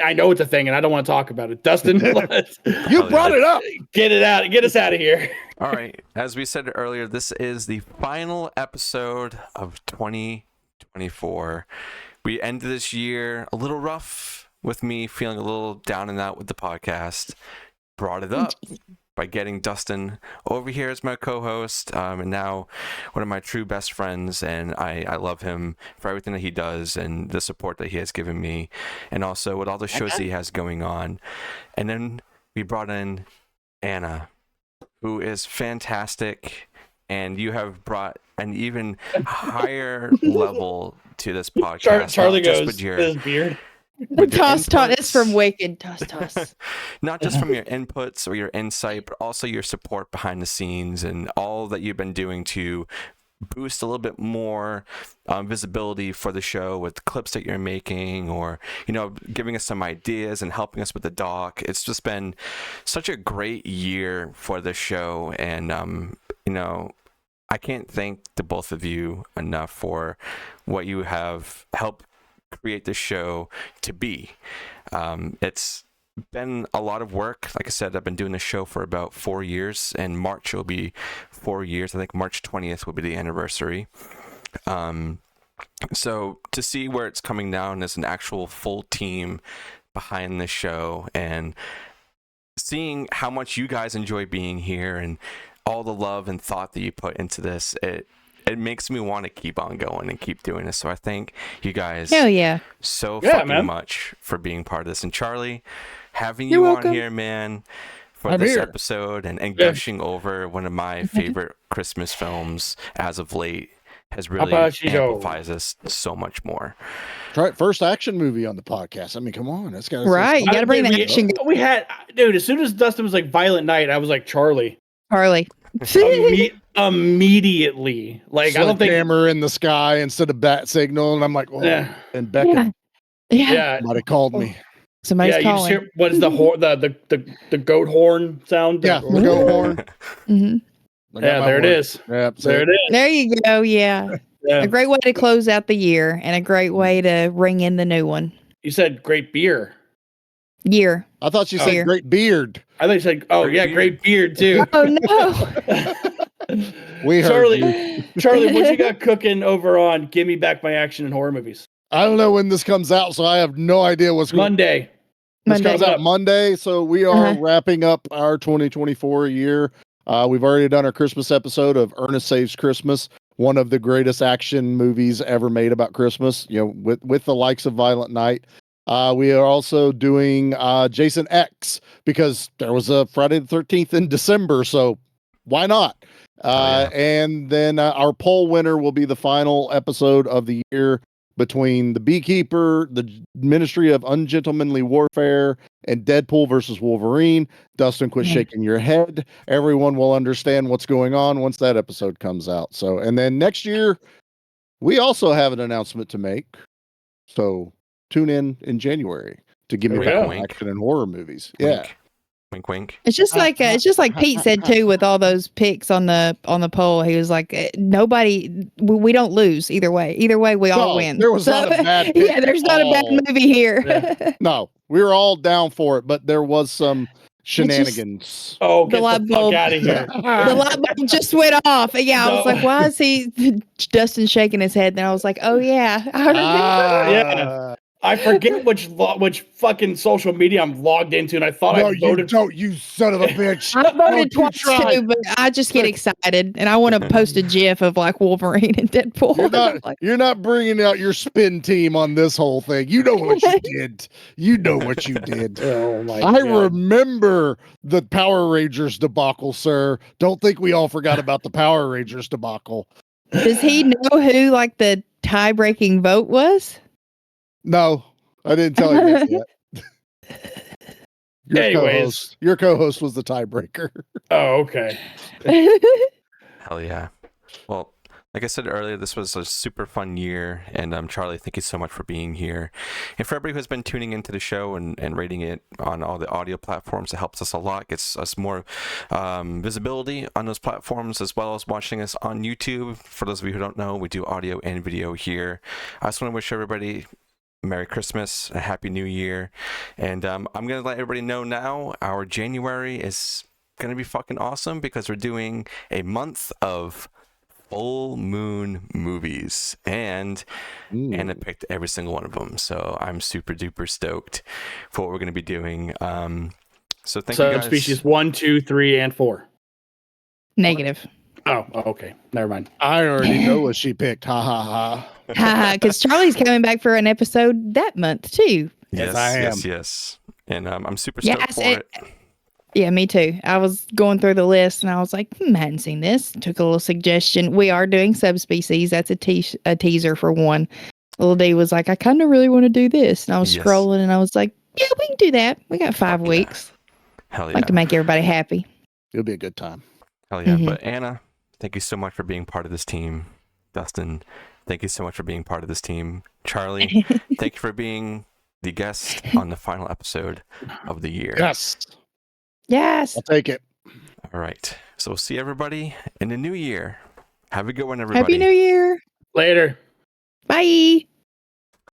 S2: I know it's a thing, and I don't want to talk about it. Dustin,
S4: you brought it up.
S2: get it out. Get us out of here.
S1: All right. As we said earlier, this is the final episode of 2024. We ended this year a little rough with me feeling a little down and out with the podcast. Brought it up by getting Dustin over here as my co-host, and now one of my true best friends, and I love him for everything that he does and the support that he has given me, and also with all the shows that he has going on. And then we brought in Anna, who is fantastic, and you have brought an even higher level to this podcast.
S2: Charlie
S1: not just
S2: goes
S1: with your-
S2: his beard.
S1: with your
S3: Toss. It's from
S1: inputs.
S3: Wicked. Toss.
S1: Not just from your inputs or your insight, but also your support behind the scenes and all that you've been doing to boost a little bit more visibility for the show with clips that you're making, or giving us some ideas and helping us with the doc. It's just been such a great year for the show, and I can't thank the both of you enough for what you have helped create the show to be. It's been a lot of work. Like I said, I've been doing this show for about 4 years, and March will be 4 years. I think March 20th will be the anniversary. So to see where it's coming down as an actual full team behind the show, and seeing how much you guys enjoy being here and all the love and thought that you put into this, it makes me want to keep on going and keep doing this. So I thank you guys
S3: Hell yeah.
S1: so
S2: Yeah,
S1: fucking
S2: man.
S1: much for being part of this. And Charlie, having
S3: You're
S1: you
S3: welcome.
S1: on here, man, for
S4: I'm
S1: this
S4: here.
S1: episode and
S2: Yeah.
S1: gushing over one of my favorite Christmas films as of late has really
S2: about you, Joe?
S1: amplifies this so much more.
S4: Try first action movie on the podcast. I mean, come on, that's got
S3: Right. You got to bring the action,
S2: We had, dude. As soon as Dustin was like Violent Night, I was like Charlie.
S3: Charlie.
S2: Immediately. Like I don't think.
S4: camera in the sky instead of bat signal, and I'm like, oh,
S2: Yeah.
S4: and Becca
S3: Yeah.
S2: Yeah.
S4: might have called me.
S3: Somebody's
S2: Yeah. You just
S3: calling.
S2: hear what is the horn? The goat horn sound?
S4: Yeah, the goat horn.
S3: hmm
S4: I got
S2: Yeah.
S4: my
S2: There it
S4: horn.
S2: is.
S4: Yep,
S2: There it is.
S3: There you go. Yeah.
S2: Yeah.
S3: A great way to close out the year and a great way to ring in the new one.
S2: You said great beer.
S3: Year.
S4: I thought you said
S3: Beer.
S4: great beard.
S2: I think you said, oh
S1: Great
S2: yeah,
S1: beard.
S2: great beard too.
S3: Oh, no.
S4: We heard
S2: Charlie,
S4: you.
S2: Charlie, what you got cooking over on Give Me Back My Action and Horror Movies?
S4: I don't know when this comes out, so I have no idea what's going on.
S2: Monday.
S4: This
S3: Monday.
S4: comes out Monday, so we are wrapping up our 2024 year. We've already done our Christmas episode of Ernest Saves Christmas, one of the greatest action movies ever made about Christmas, with the likes of Violent Night. We are also doing Jason X, because there was a Friday the 13th in December, so why not?
S1: yeah.
S4: And then our poll winner will be the final episode of the year between The Beekeeper, The Ministry of Ungentlemanly Warfare, and Deadpool versus Wolverine. Dustin, quit shaking your head. Everyone will understand what's going on once that episode comes out. So, and then next year, we also have an announcement to make. So tune in January to give me
S2: There we
S4: back
S2: go.
S4: my action and horror movies. Yeah.
S1: Wink, wink.
S3: It's just like Pete said too, with all those picks on the poll. He was like, nobody, we don't lose either way. Either way, we all
S4: No,
S3: win.
S4: there was not a bad pick
S3: Yeah, there's
S4: at
S3: not a bad
S4: all.
S3: movie here.
S2: Yeah.
S4: No, we were all down for it, but there was some shenanigans.
S2: Oh,
S3: The
S2: get the,
S3: light
S2: fuck
S3: bulb.
S2: out of here.
S3: The light bulb just went off. Yeah, I was
S2: No.
S3: like, why is he Dustin shaking his head? And I was like, oh yeah, I remember.
S2: Yeah. I forget which fucking social media I'm logged into, and I thought
S4: No,
S2: I
S4: you
S2: voted.
S4: don't, you son of a bitch.
S3: I voted
S4: Don't you
S3: twice
S4: try.
S3: too, but I just get excited and I want to post a GIF of like Wolverine and Deadpool.
S4: You're
S3: And I'm
S4: not,
S3: like,
S4: you're not bringing out your spin team on this whole thing. You know what you did. You know what you did.
S2: Oh my
S4: I
S2: God.
S4: remember the Power Rangers debacle, sir. Don't think we all forgot about the Power Rangers debacle.
S3: does he know who like the tie-breaking vote was?
S4: No, I didn't tell you that yet.
S2: Anyways.
S4: Your co-host was the tiebreaker.
S2: Oh, okay.
S1: Hell yeah. Well, like I said earlier, this was a super fun year, and Charlie, thank you so much for being here. And for everybody who's been tuning into the show and rating it on all the audio platforms, it helps us a lot, gets us more visibility on those platforms, as well as watching us on YouTube. For those of you who don't know, we do audio and video here. I just want to wish everybody Merry Christmas, a Happy New Year, and I'm going to let everybody know now, our January is going to be fucking awesome because we're doing a month of full moon movies, and Anna picked every single one of them, so I'm super duper stoked for what we're going to be doing. So thank you guys.
S2: Subspecies 1, 2, 3, and 4.
S3: Negative.
S2: Oh, okay. Never mind.
S4: I already know what she picked. Ha ha ha.
S3: Because Charlie's coming back for an episode that month too.
S4: Yes, I am.
S1: Yes. And I'm super stoked for it.
S3: Yeah, me too. I was going through the list and I was like, I hadn't seen this. Took a little suggestion. We are doing subspecies. That's a teaser for one. Little D was like, I kind of really want to do this. And I was scrolling and I was like, yeah, we can do that. We got 5 weeks.
S1: Hell yeah.
S3: Like to make everybody happy.
S4: It'll be a good time.
S1: Hell yeah. But Anna, thank you so much for being part of this team. Dustin, thank you so much for being part of this team. Charlie, thank you for being the guest on the final episode of the year.
S3: Yes.
S4: I'll take it.
S1: All right. So we'll see everybody in the new year. Have a good one, everybody.
S3: Happy New Year.
S2: Later.
S3: Bye.